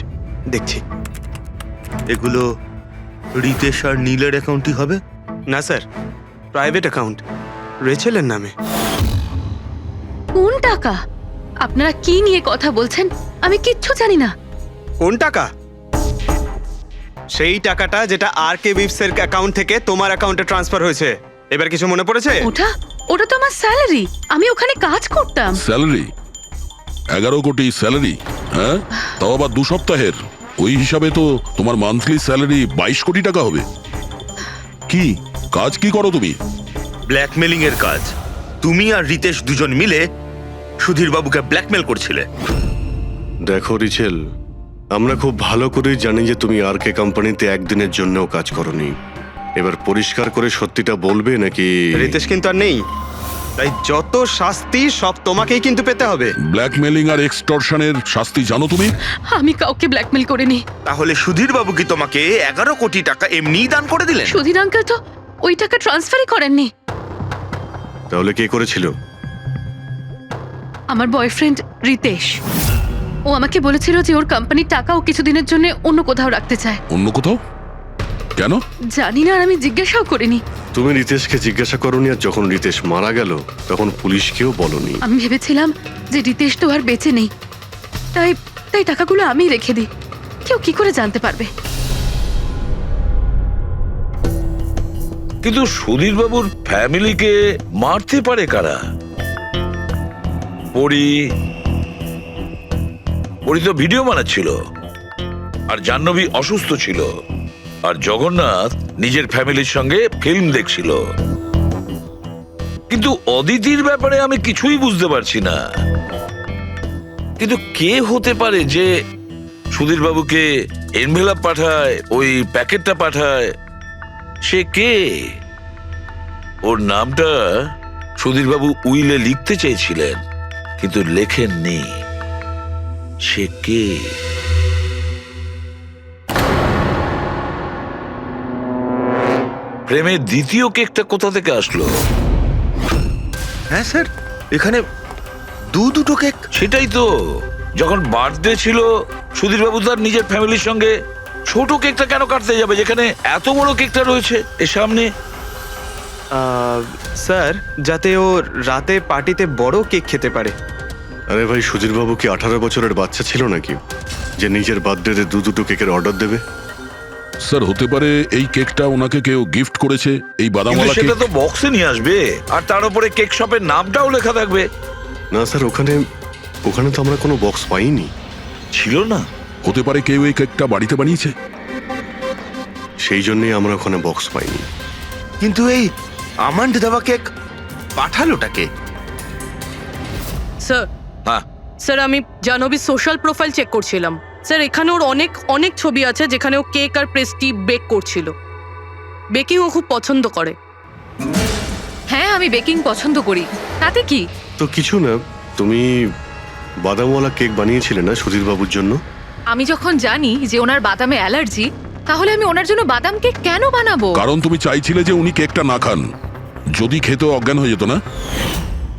দেখছি। এগুলো রিতেশ আর নীলের অ্যাকাউন্টই হবে? না স্যার, প্রাইভেট অ্যাকাউন্ট, রেচেলের নামে। কোন টাকা? আপনারা কি নিয়ে কথা বলছেন? আমি কিচ্ছু জানি না। কোন টাকা? সেই টাকাটা যেটা আরকে উইপস এর অ্যাকাউন্ট থেকে তোমার অ্যাকাউন্টে ট্রান্সফার হয়েছে। এবার কিছু মনে পড়েছে? ওটা তো আমার স্যালারি, আমি ওখানে কাজ করতাম। স্যালারি? 11 কোটি স্যালারি? হ্যাঁ, তাও আবার 2 সপ্তাহের। ওই হিসাবে তো তোমার মান্থলি স্যালারি 22 কোটি টাকা হবে। কি কাজ কি করো তুমি? ব্ল্যাকমেলিং এর কাজ। তুমি আর রিতেশ দুজন মিলে সুধীর বাবুকে ব্ল্যাকমেল করছিলে। দেখো রিচেল, আমরা খুব ভালো করেই জানি যে তুমি আরকে কোম্পানিতে একদিনের জন্যও কাজ করনি। এবার পরিষ্কার করে সত্যিটা বলবে নাকি? রিতেশ কিন্তু আর নেই, তাই যত শাস্তি সব তোমাকেই কিন্তু পেতে হবে। ব্ল্যাকমেলিং আর এক্সটর্শনের শাস্তি জানো তুমি? আমি কাউকে ব্ল্যাকমেল করিনি। তাহলে সুধীর বাবু কি তোমাকে 11 কোটি টাকা এমনিই দান করে দিলেন? সুধীর আঙ্কেল তো ওই টাকা ট্রান্সফারই করেননি। তাহলে কে করেছিল? আমার বয়ফ্রেন্ড রিতেশ। ও আমাকে বলেছিল যে ওর কোম্পানির টাকা ও কিছুদিনের জন্য অন্য কোথাও রাখতে চায়। অন্য কোথাও? কেন জানি না, আর আমি জিজ্ঞাসাও করিনি। তুমি রিতেশকে জিজ্ঞাসা করনি, আর যখন রিতেশ মারা গেল তখন পুলিশকেও বলনি। আমি ভেবেছিলাম যে রিতেশ তো আর বেঁচে নেই, তাই তাই টাকাগুলো আমি রেখে দিই। কেউ কি করে জানতে পারবে? কিন্তু সুধীর বাবুর ফ্যামিলিকে মারতে পারে কারা? পরি তো ভিডিও বানাচ্ছিল, আর জাহ্নবী অসুস্থ ছিল, আর জগন্নাথ নিজের ফ্যামিলির সঙ্গে ফিল্ম দেখছিল। কিন্তু অদিতির ব্যাপারে আমি কিছুই বুঝতে পারছি না। কিন্তু কে হতে পারে যে সুধীর বাবুকে এনভেলপ পাঠায়, ওই প্যাকেটটা পাঠায়? সে কে? ওর নামটা সুধীর বাবু উইলে লিখতে চেয়েছিলেন, কিন্তু লেখেননি। সে কে? প্রেমের দ্বিতীয় কেকটা কোথা থেকে আসলো? হ্যাঁ স্যার, এখানে দুটো কেক। সেটাই তো, যখন বার্থডে ছিল সুধীর বাবু তার নিজের ফ্যামিলির সঙ্গে, ছোট কেকটা কেন কাটতে যাবে যেখানে এত বড় কেকটা রয়েছে এর সামনে? স্যার, যাতে ও রাতে পার্টিতে বড় কেক খেতে পারে। আরে ভাই, সুধীরবাবু কি 18 বছরের বাচ্চা ছিল নাকি যে নিজের বার্থডেতে দুটো কেকের অর্ডার দেবে? স্যার, হতে পারে এই কেকটা ওনাকে কেউ গিফট করেছে, এই বাদামওয়ালা কেক। সেটা তো বক্সে নিয়ে আসবে, আর তার উপরে কেক শপের নামটাও লেখা থাকবে। না স্যার, ওখানে তো আমরা কোনো বক্স পাইনি। ছিল না? হতে পারে কেউ এই কেকটা বাড়িতে বানিয়েছে, সেই জন্যই আমরা ওখানে বক্স পাইনি। কিন্তু এই আমন্ড দেওয়া কেক পাঠালোটাকে? স্যার, স্যার আমি জাহ্নবীর সোশ্যাল প্রোফাইল চেক করছিলাম। স্যার, এখানে ওর অনেক ছবি আছে যেখানে ও কেক আর পেস্ট্রি বেক করছিল। বেকিং ও খুব পছন্দ করে। হ্যাঁ আমি বেকিং পছন্দ করি, তাতে কি? তো কিছু না, তুমি বাদামওয়ালা কেক বানিয়েছিলে না সুধীর বাবুর জন্য? আমি যখন জানি যে ওনার বাদামে অ্যালার্জি, তাহলে আমি ওনার জন্য বাদাম কেক কেন বানাবো? কারণ তুমি চাইছিলে যে উনি কেকটা না খান, যদি খেতে অজ্ঞান হয়ে যেত না।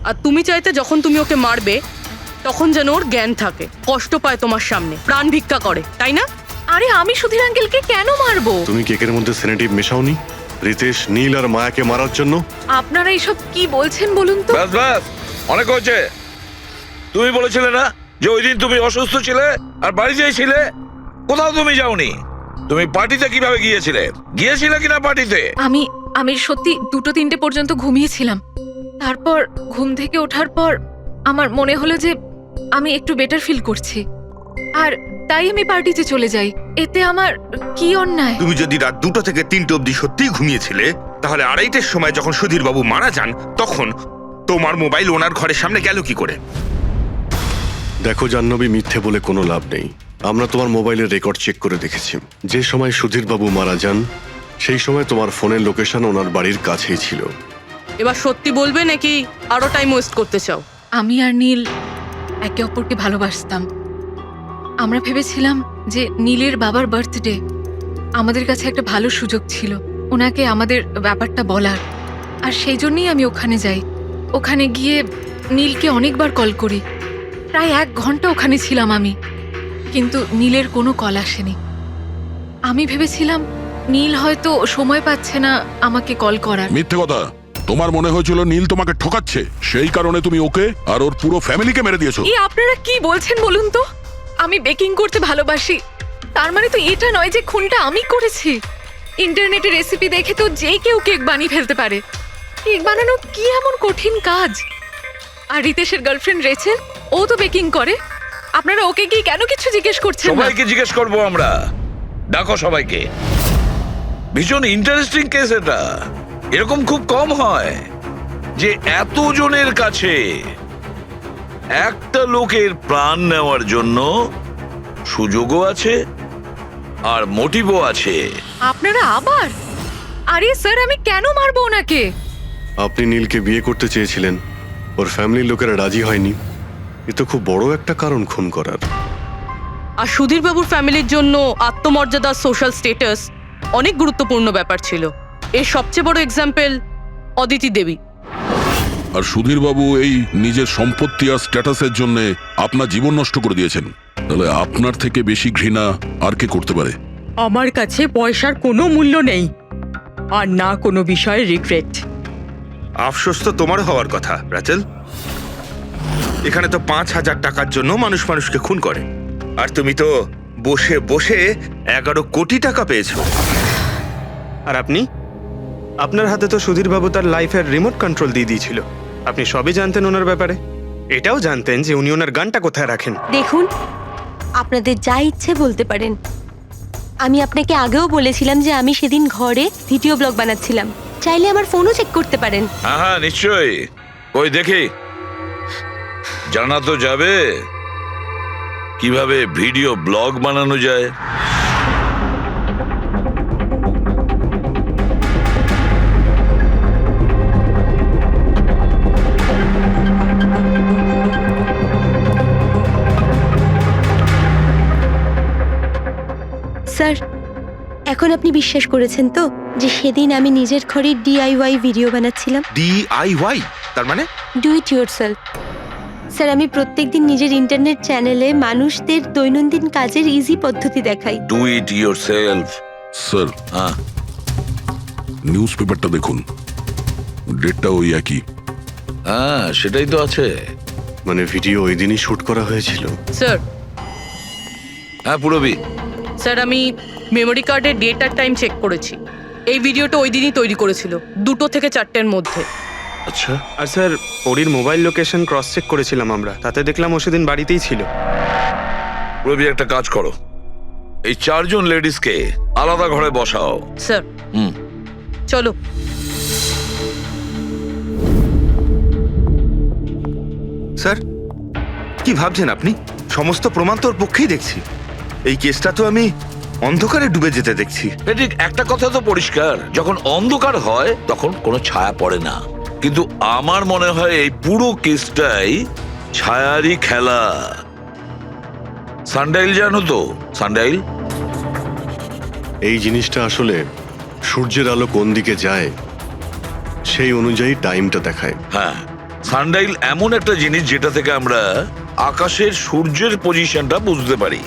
আর তুমি চাইতে যখন তুমি ওকে মারবে তখন যেন ওর জ্ঞান থাকে, কষ্ট পায় তোমার সামনে, প্রাণ ভিক্ষা করে, তাই না? আরে আমি সুধীর আঙ্কেলকে কেন মারবো? তুমি কেকের মধ্যে সেনেটিভ মেশাওনি রিতেশ, নীল আর মায়াকে মারার জন্য? আপনারা এইসব কি বলছেন বলুন তো? ব্যাস ব্যাস, অনেক হয়েছে। তুমি বলেছিলে না যে ওই দিন তুমি অসুস্থ ছিলে আর বাড়িতেই ছিলে? কোথাও তুমি যাওনি। তুমি পার্টিতে কিভাবে গিয়েছিলে কিনা পার্টিতে? আমি সত্যি 2-3 পর্যন্ত ঘুমিয়েছিলাম। তারপর ঘুম থেকে ওঠার পর আমার মনে হলো যে আমি একটু বেটার ফিল করছি, আর তাই আমি পার্টিতে চলে যাই। এতে আমার কি অন্যায়? তুমি যদি রাত 2টা থেকে 3টে অবধি সত্যিই ঘুমিয়েছিলে, তাহলে 2:30টার সময় যখন সুধীর বাবু মারা যান, তখন তোমার মোবাইল ওনার ঘরের সামনে গেল কি করে? দেখো জাহ্নবী, মিথ্যে বলে কোনো লাভ নেই। আমরা তোমার মোবাইলের রেকর্ড চেক করে দেখেছি। যে সময় সুধীর বাবু মারা যান সেই সময় তোমার ফোনের লোকেশন ওনার বাড়ির কাছেই ছিল। এবার সত্যি বলবে নাকি আরো টাইম ওয়েস্ট করতে চাও? আমি আর নীল একে অপরকে ভালোবাসতাম। আমরা ভেবেছিলাম যে নীলের বাবার বার্থডে, আমাদের কাছে একটা ভালো সুযোগ ছিল ওনাকে আমাদের ব্যাপারটা বলার, আর সেই জন্যই আমি ওখানে যাই। ওখানে গিয়ে নীলকে অনেকবার কল করি, প্রায় 1 ঘন্টা ওখানে ছিলাম আমি, কিন্তু নীলের কোনো কল আসেনি। আমি ভেবেছিলাম নীল হয়তো সময় পাচ্ছে না আমাকে কল করার। মিথ্যে কথা। তোমার মনে হয়েছিল নীল তোমাকে ঠকাচ্ছে, সেই কারণে তুমি ওকে আর ওর পুরো ফ্যামিলিকে মেরে দিয়েছো। এই আপনারা কি বলছেন বলুন তো? আমি বেকিং করতে ভালোবাসি, তার মানে তো এটা নয় যে খুনটা আমি করেছি। ইন্টারনেটে রেসিপি দেখে তো যে কেউ কেক বানিয়ে ফেলতে পারে। কেক বানানো কি এমন কঠিন কাজ? আর রিতেশের গার্লফ্রেন্ড রেচেল, ও তো বেকিং করে। আপনারা ওকে কি কেন কিছু জিজ্ঞেস করছেন না? সবাইকে জিজ্ঞেস করবো আমরা। ডাকো সবাইকে। ভীষণ ইন্টারেস্টিং কেস এটা। এরকম খুব কম হয় যে এতজনের কাছে একটা লোকের প্রাণ নেওয়ার জন্য সুযোগও আছে আর মোটিভও আছে। আপনারা আবার? আরে স্যার, আমি কেন মারবো ওনাকে? আপনি নীলকে বিয়ে করতে চেয়েছিলেন, ওর ফ্যামিলির লোকেরা রাজি হয়নি। এ তো খুব বড় একটা কারণ খুন করার। আর সুধীর বাবুর ফ্যামিলির জন্য আত্মমর্যাদা, সোশ্যাল স্ট্যাটাস অনেক গুরুত্বপূর্ণ ব্যাপার ছিল। এর সবচেয়ে বড় এক্সাম্পল অদিতি দেবী। আর সুধীর বাবু এই নিজের সম্পত্তি আর স্ট্যাটাসের জন্য আপনার জীবন নষ্ট করে দিয়েছেন। তাহলে আপনার থেকে বেশি ঘৃণা আর কে করতে পারে? আমার কাছে পয়সার কোনো মূল্য নেই, আর না কোনো বিষয়ে রিগ্রেট। আফসোস তো তোমার হওয়ার কথা রাচেল। এখানে তো 5,000 টাকার জন্য মানুষ মানুষকে খুন করে, আর তুমি তো বসে বসে 11 কোটি টাকা পেয়েছো। আর আপনি? আপনার হাতে তো সুধীর বাবু তার লাইফের রিমোট কন্ট্রোল দিয়ে দিয়েছিল। আপনি সবই জানতেন ওনার ব্যাপারে। এটাও জানতেন যে উনি ওনার গানটা কোথায় রাখেন। দেখুন, আপনাদের যা ইচ্ছে বলতে পারেন। আমি আপনাকে আগেও বলেছিলাম যে আমি সেদিন ঘরে ভিডিও ব্লগ বানাচ্ছিলাম। চাইলে আমার ফোনও চেক করতে পারেন। হ্যাঁ হ্যাঁ, নিশ্চয়ই। ওই দেখি, জানা তো যাবে কিভাবে ভিডিও ব্লগ বানানো যায়। স্যার, এখন আপনি বিশ্বাস করেছেন তো যে সেদিন আমি নিজের ঘরে DIY ভিডিও বানাচ্ছিলাম? DIY তার মানে? Do it yourself. স্যার, আমি প্রত্যেকদিন নিজের ইন্টারনেট চ্যানেলে মানুষদের দৈনন্দিন কাজের ইজি পদ্ধতি দেখাই। Do it yourself. স্যার, হ্যাঁ, নিউজ পেপারটা দেখুন, ডেটটা ওই একই। হ্যাঁ, সেটাই তো আছে। মানে ভিডিও ওই দিনই শুট করা হয়েছিল? স্যার। হ্যাঁ পুরবি। স্যার, আমি মেমোরি কার্ডের ডেট আর টাইম চেক করেছি। এই ভিডিওটা ওই দিনই তৈরি করেছিল, 2টো থেকে 4টের মধ্যে। আচ্ছা। আর স্যার, ওরির মোবাইল লোকেশন ক্রস চেক করেছিলাম আমরা, তাতে দেখলাম ও সেদিন বাড়িতেই ছিল। রবি, একটা কাজ করো, এই 4 জন লেডিসকে আলাদা ঘরে বসাও। স্যার। চলো। স্যার, কি ভাবছেন আপনি? সমস্ত প্রমাণ তোর পক্ষেই দেখছি। এই কেসটা তো আমি অন্ধকারে ডুবে যেতে দেখছি। ঠিক একটা কথা তো পরিষ্কার, যখন অন্ধকার হয় তখন কোনো ছায়া পড়ে না, কিন্তু আমার মনে হয় এই পুরো কেসটাই ছায়ারই খেলা। সানডাইল জানো তো? সানডাইল এই জিনিসটা আসলে সূর্যের আলো কোন দিকে যায় সেই অনুযায়ী টাইমটা দেখায়। হ্যাঁ, সানডাইল এমন একটা জিনিস যেটা থেকে আমরা আকাশের সূর্যের পজিশনটা বুঝতে পারি,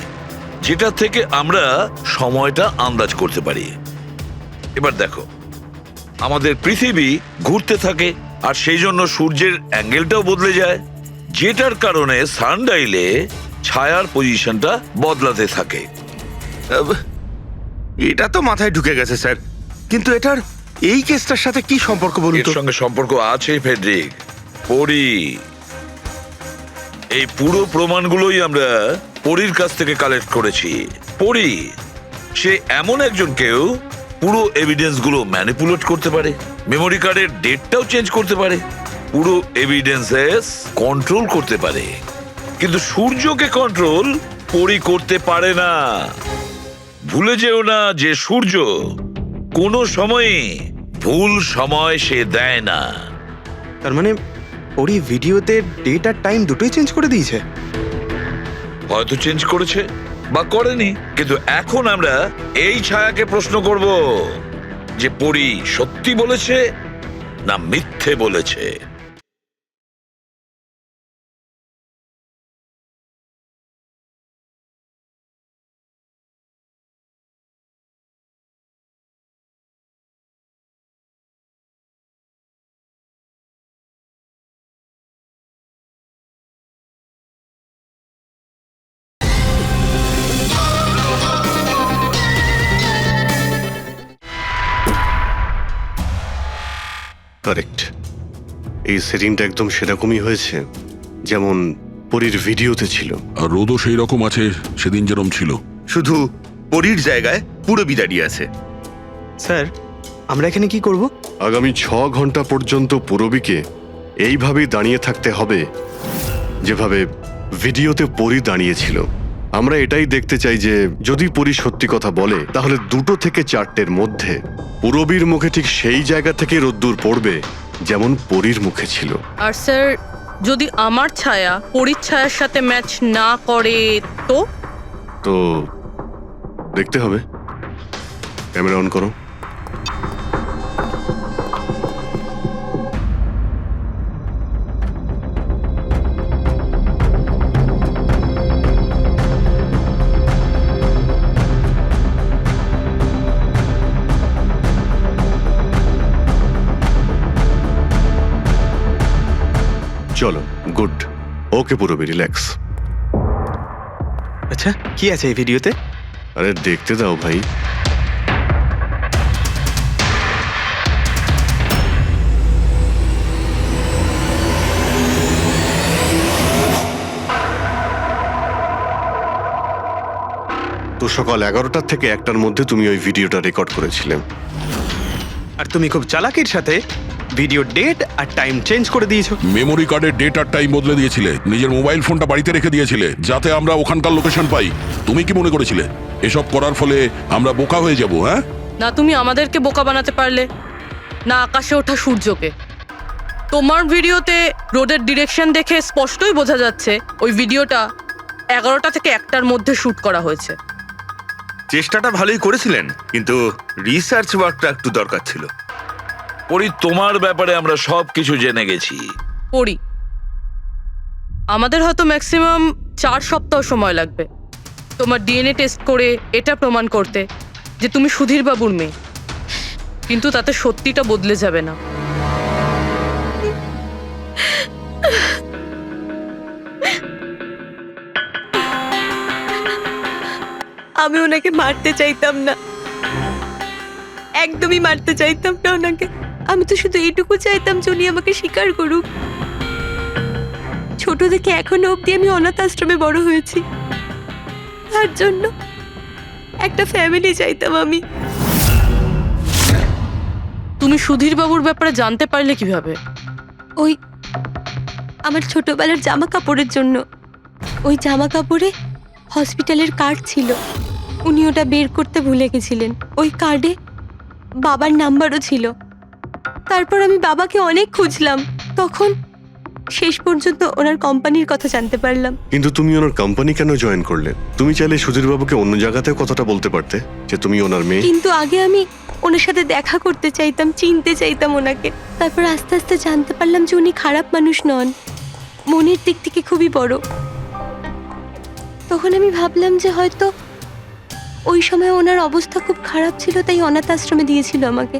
যেটা থেকে আমরা সময়টা আন্দাজ করতে পারি। এবার দেখো, আমাদের পৃথিবী ঘুরতে থাকে আর সেই জন্য সূর্যের অ্যাঙ্গেলটাও বদলে যায়, যেটার কারণে সানডাইলে ছায়ার পজিশনটা বদলাতে থাকে। এটা তো মাথায় ঢুকে গেছে স্যার, কিন্তু এটার এই কেসটার সাথে কি সম্পর্ক বলুন এর তো? সঙ্গে সম্পর্ক আছে ফেডরিক। পরি, এই পুরো প্রমাণগুলোই আমরা পরীর কাছ থেকে কালেক্ট করেছি। পরি সে এমন একজন কেউ পুরো এভিডেন্স গুলো ম্যানিপুলেট করতে পারে, মেমোরি কার্ডের ডেটটাও চেঞ্জ করতে পারে, পুরো এভিডেন্সেস কন্ট্রোল করতে পারে, কিন্তু সূর্যকে কন্ট্রোল পরি করতে পারে না। ভুলে যেও না যে সূর্য কোনো সময়ে ভুল সময় সে দেয় না। তার মানে ওরই ভিডিওতে ডেট আর টাইম দুটোই চেঞ্জ করে দিয়েছে? হয়তো চেঞ্জ করেছে বা করেনি, কিন্তু এখন আমরা এই ছায়াকে প্রশ্ন করব যে পরি সত্যি বলেছে না মিথ্যে বলেছে। কারেক্ট, এই সেটিংটা একদম সেরকমই হয়েছে যেমন পরীর ভিডিওতে ছিল। আর রোদও সেই রকম আছে সেদিন যেরকম ছিল, শুধু পরীর জায়গায় পুরবি দাঁড়িয়ে আছে। স্যার, আমরা এখানে কি করব? আগামী 6 ঘন্টা পর্যন্ত পুরবীকে এইভাবেই দাঁড়িয়ে থাকতে হবে যেভাবে ভিডিওতে পরী দাঁড়িয়েছিল। আমরা এটাই দেখতে চাই যে যদি পরী সত্যি কথা বলে তাহলে 2 থেকে 4টের মধ্যে পুরবীর মুখে ঠিক সেই জায়গা থেকে রোদ্দুর পড়বে যেমন পরীর মুখে ছিল। আর স্যার, যদি আমার ছায়া পরীর ছায়ার সাথে ম্যাচ না করে তো? তো দেখতে হবে। ক্যামেরা অন করো। চলো, গুড। ওকে পুরবী, রিল্যাক্স। আচ্ছা, কি আছে এই ভিডিওতে? আরে দেখতে দাও ভাই। তো সকাল 11টা থেকে 1টার মধ্যে তুমি ওই ভিডিওটা রেকর্ড করেছিলে। আর তুমি খুব চালাকির সাথে ভিডিও ডেট আর টাইম চেঞ্জ করে দিয়েছো। মেমোরি কার্ডের ডেট আর টাইম বদলে দিয়েছিলে, নিজের মোবাইল ফোনটা বাড়িতে রেখে দিয়েছিলে যাতে আমরা ওখানকার লোকেশন পাই। তুমি কি মনে করেছিলে এসব করার ফলে আমরা বোকা হয়ে যাব? হ্যাঁ, না তুমি আমাদেরকে বোকা বানাতে পারলে, না আকাশে ওঠা সূর্যকে। তোমার ভিডিওতে রোডের ডিরেকশন দেখে স্পষ্টই বোঝা যাচ্ছে ওই ভিডিওটা 11টা থেকে 1টার মধ্যে শুট করা হয়েছে। চেষ্টাটা ভালোই করেছিলেন, কিন্তু রিসার্চ ওয়ার্কটা একটু দরকার ছিল। পরি, তোমার ব্যাপারে আমরা সবকিছু জেনে গেছি। পড়ি, আমাদের হয়তো ম্যাক্সিমাম 4 সপ্তাহ সময় লাগবে তোমার ডিএনএ টেস্ট করে এটা প্রমাণ করতে যে তুমি সুধীর বাবুর মেয়ে, কিন্তু তাতে সত্যিটা বদলে যাবে না। আমি ওনাকে মারতে চাইতাম না, একদমই মারতে চাইতাম না ওনাকে। আমি তো শুধু এইটুকু চাইতাম যে উনি আমাকে স্বীকার করুক। ছোট থেকে এখনো অবধি আমি অনাথ আশ্রমে বড় হয়েছি, তার জন্য একটা ফ্যামিলি চাইতাম আমি। তুমি সুধীর বাবুর ব্যাপারে জানতে পারলে কিভাবে? ওই আমার ছোটবেলার জামা কাপড়ের জন্য। ওই জামা কাপড়ে হসপিটালের কার্ড ছিল, উনি ওটা বের করতে ভুলে গেছিলেন। ওই কার্ডে বাবার নাম্বারও ছিল। তারপর আমি বাবাকে অনেক খুঁজলাম, তখন শেষ পর্যন্ত ওনার কোম্পানির কথা জানতে পারলাম। কিন্তু তুমি ওনার কোম্পানি কেন জয়েন করলে? তুমি চাইলে সুধীর বাবুকে অন্য জায়গাতেও কথাটা বলতে পারতে যে তুমি ওনার মেয়ে। কিন্তু আগে আমি ওনার সাথে দেখা করতে চাইতাম, চিনতে চাইতাম ওনাকে। তারপর আস্তে আস্তে জানতে পারলাম যে উনি খারাপ মানুষ নন, মনের দিক থেকে খুবই বড়। তখন আমি ভাবলাম যে হয়তো ওই সময় ওনার অবস্থা খুব খারাপ ছিল, তাই অনাথ আশ্রমে দিয়েছিল আমাকে।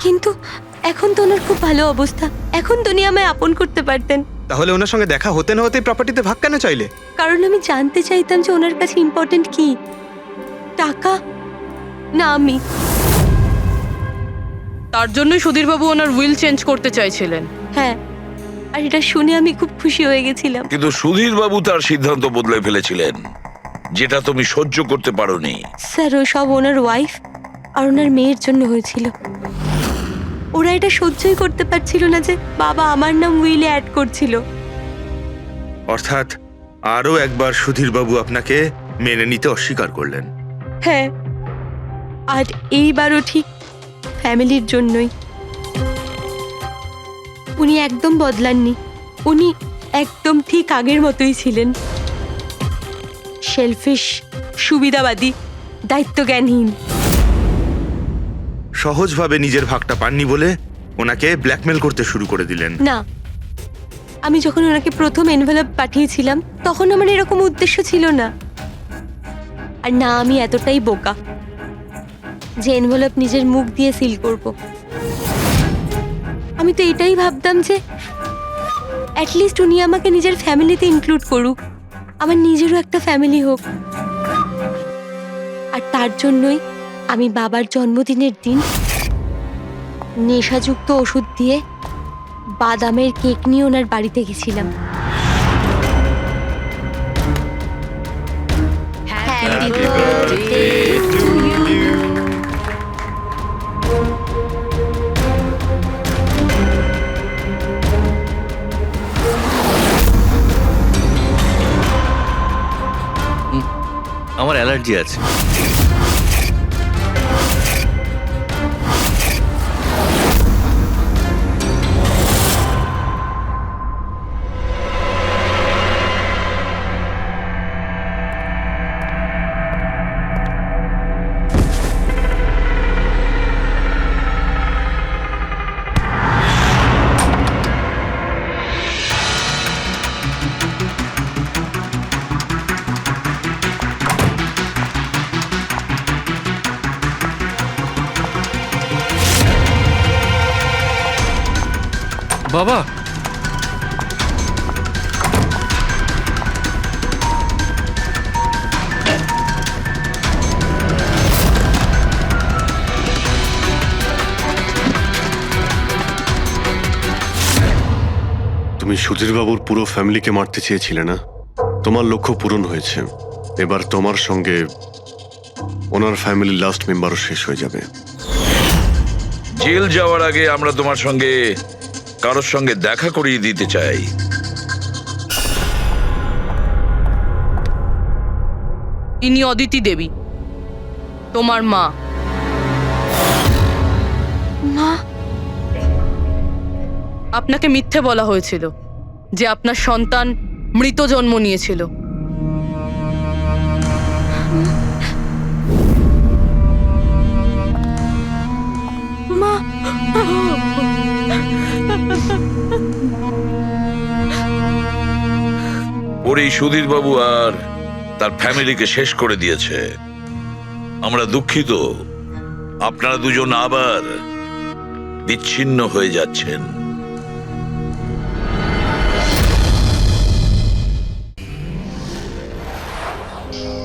কিন্তু এখন তো ওনার খুব ভালো অবস্থা, এখন তো উনি আমায় আপন করতে পারতেন। তাহলে ওনার সঙ্গে দেখা হতে না হতেই প্রপার্টিতে ভাগ কেন চাইলে? কারণ আমি জানতে চাইতাম যে ওনার কাছে ইম্পর্টেন্ট কি, টাকা না আমি। তার জন্যই সুধীরবাবু ওনার উইল চেঞ্জ করতে চাইছিলেন। হ্যাঁ, আর এটা শুনে আমি খুব খুশি হয়ে গেছিলাম। কিন্তু সুধীর বাবু তার সিদ্ধান্ত বদলে ফেলেছিলেন, যেটা তুমি সহ্য করতে পারোনি। স্যার, ও সব ওনার ওয়াইফ আর ওনার মেয়ের জন্য হয়েছিল। ওরা এটা সহ্যই করতে পারছিল না যে বাবা আমার নাম উইলে অ্যাড করছিল। অর্থাৎ আরও একবার সুধীর বাবু আপনাকে মেনে নিতে অস্বীকার করলেন। হ্যাঁ, আর এইবারও ঠিক ফ্যামিলির জন্যই। উনি একদম বদলাননি, উনি একদম ঠিক আগের মতোই ছিলেন। সেলফিশ, সুবিধাবাদী, দায়িত্বজ্ঞানহীন। সহজভাবে নিজের ভাগটা পাননি বলে ওনাকে ব্ল্যাকমেল করতে শুরু করে দিলেন। না, আমি যখন ওনাকে প্রথম এনভেলপ পাঠিয়েছিলাম তখন আমার এরকম উদ্দেশ্য ছিল না। আর না আমি এতটাই বোকা যে এনভেলপ নিজের মুখ দিয়ে সিল করব। আমি তো এটাই ভাবতাম যে অ্যাটলিস্ট উনি আমাকে নিজের ফ্যামিলিতে ইনক্লুড করুক, আমার নিজেরও একটা ফ্যামিলি হোক। আর তার জন্যই আমি বাবার জন্মদিনের দিন নেশাযুক্ত ওষুধ দিয়ে বাদামের কেক নিয়ে ওনার বাড়িতে গেছিলাম। Happy birthday to you. আমার অ্যালার্জি আছে। বাবা, তুমি সুধীর বাবুর পুরো ফ্যামিলিকে মারতে চেয়েছিলে না? তোমার লক্ষ্য পূরণ হয়েছে। এবার তোমার সঙ্গে ওনার ফ্যামিলির লাস্ট মেম্বারও শেষ হয়ে যাবে। জেল যাওয়ার আগে আমরা তোমার সঙ্গে কারোর সঙ্গে দেখা করিয়ে দিতে চাই। ইনি অদিতি দেবী, তোমার মা। মা? আপনাকে মিথ্যে বলা হয়েছিল যে আপনার সন্তান মৃত জন্ম নিয়েছিল। মা, ওর এই সুধীর বাবু আর তার ফ্যামিলিকে শেষ করে দিয়েছে। আমরা দুঃখিত, আপনারা দুজন আবার বিচ্ছিন্ন হয়ে যাচ্ছেন।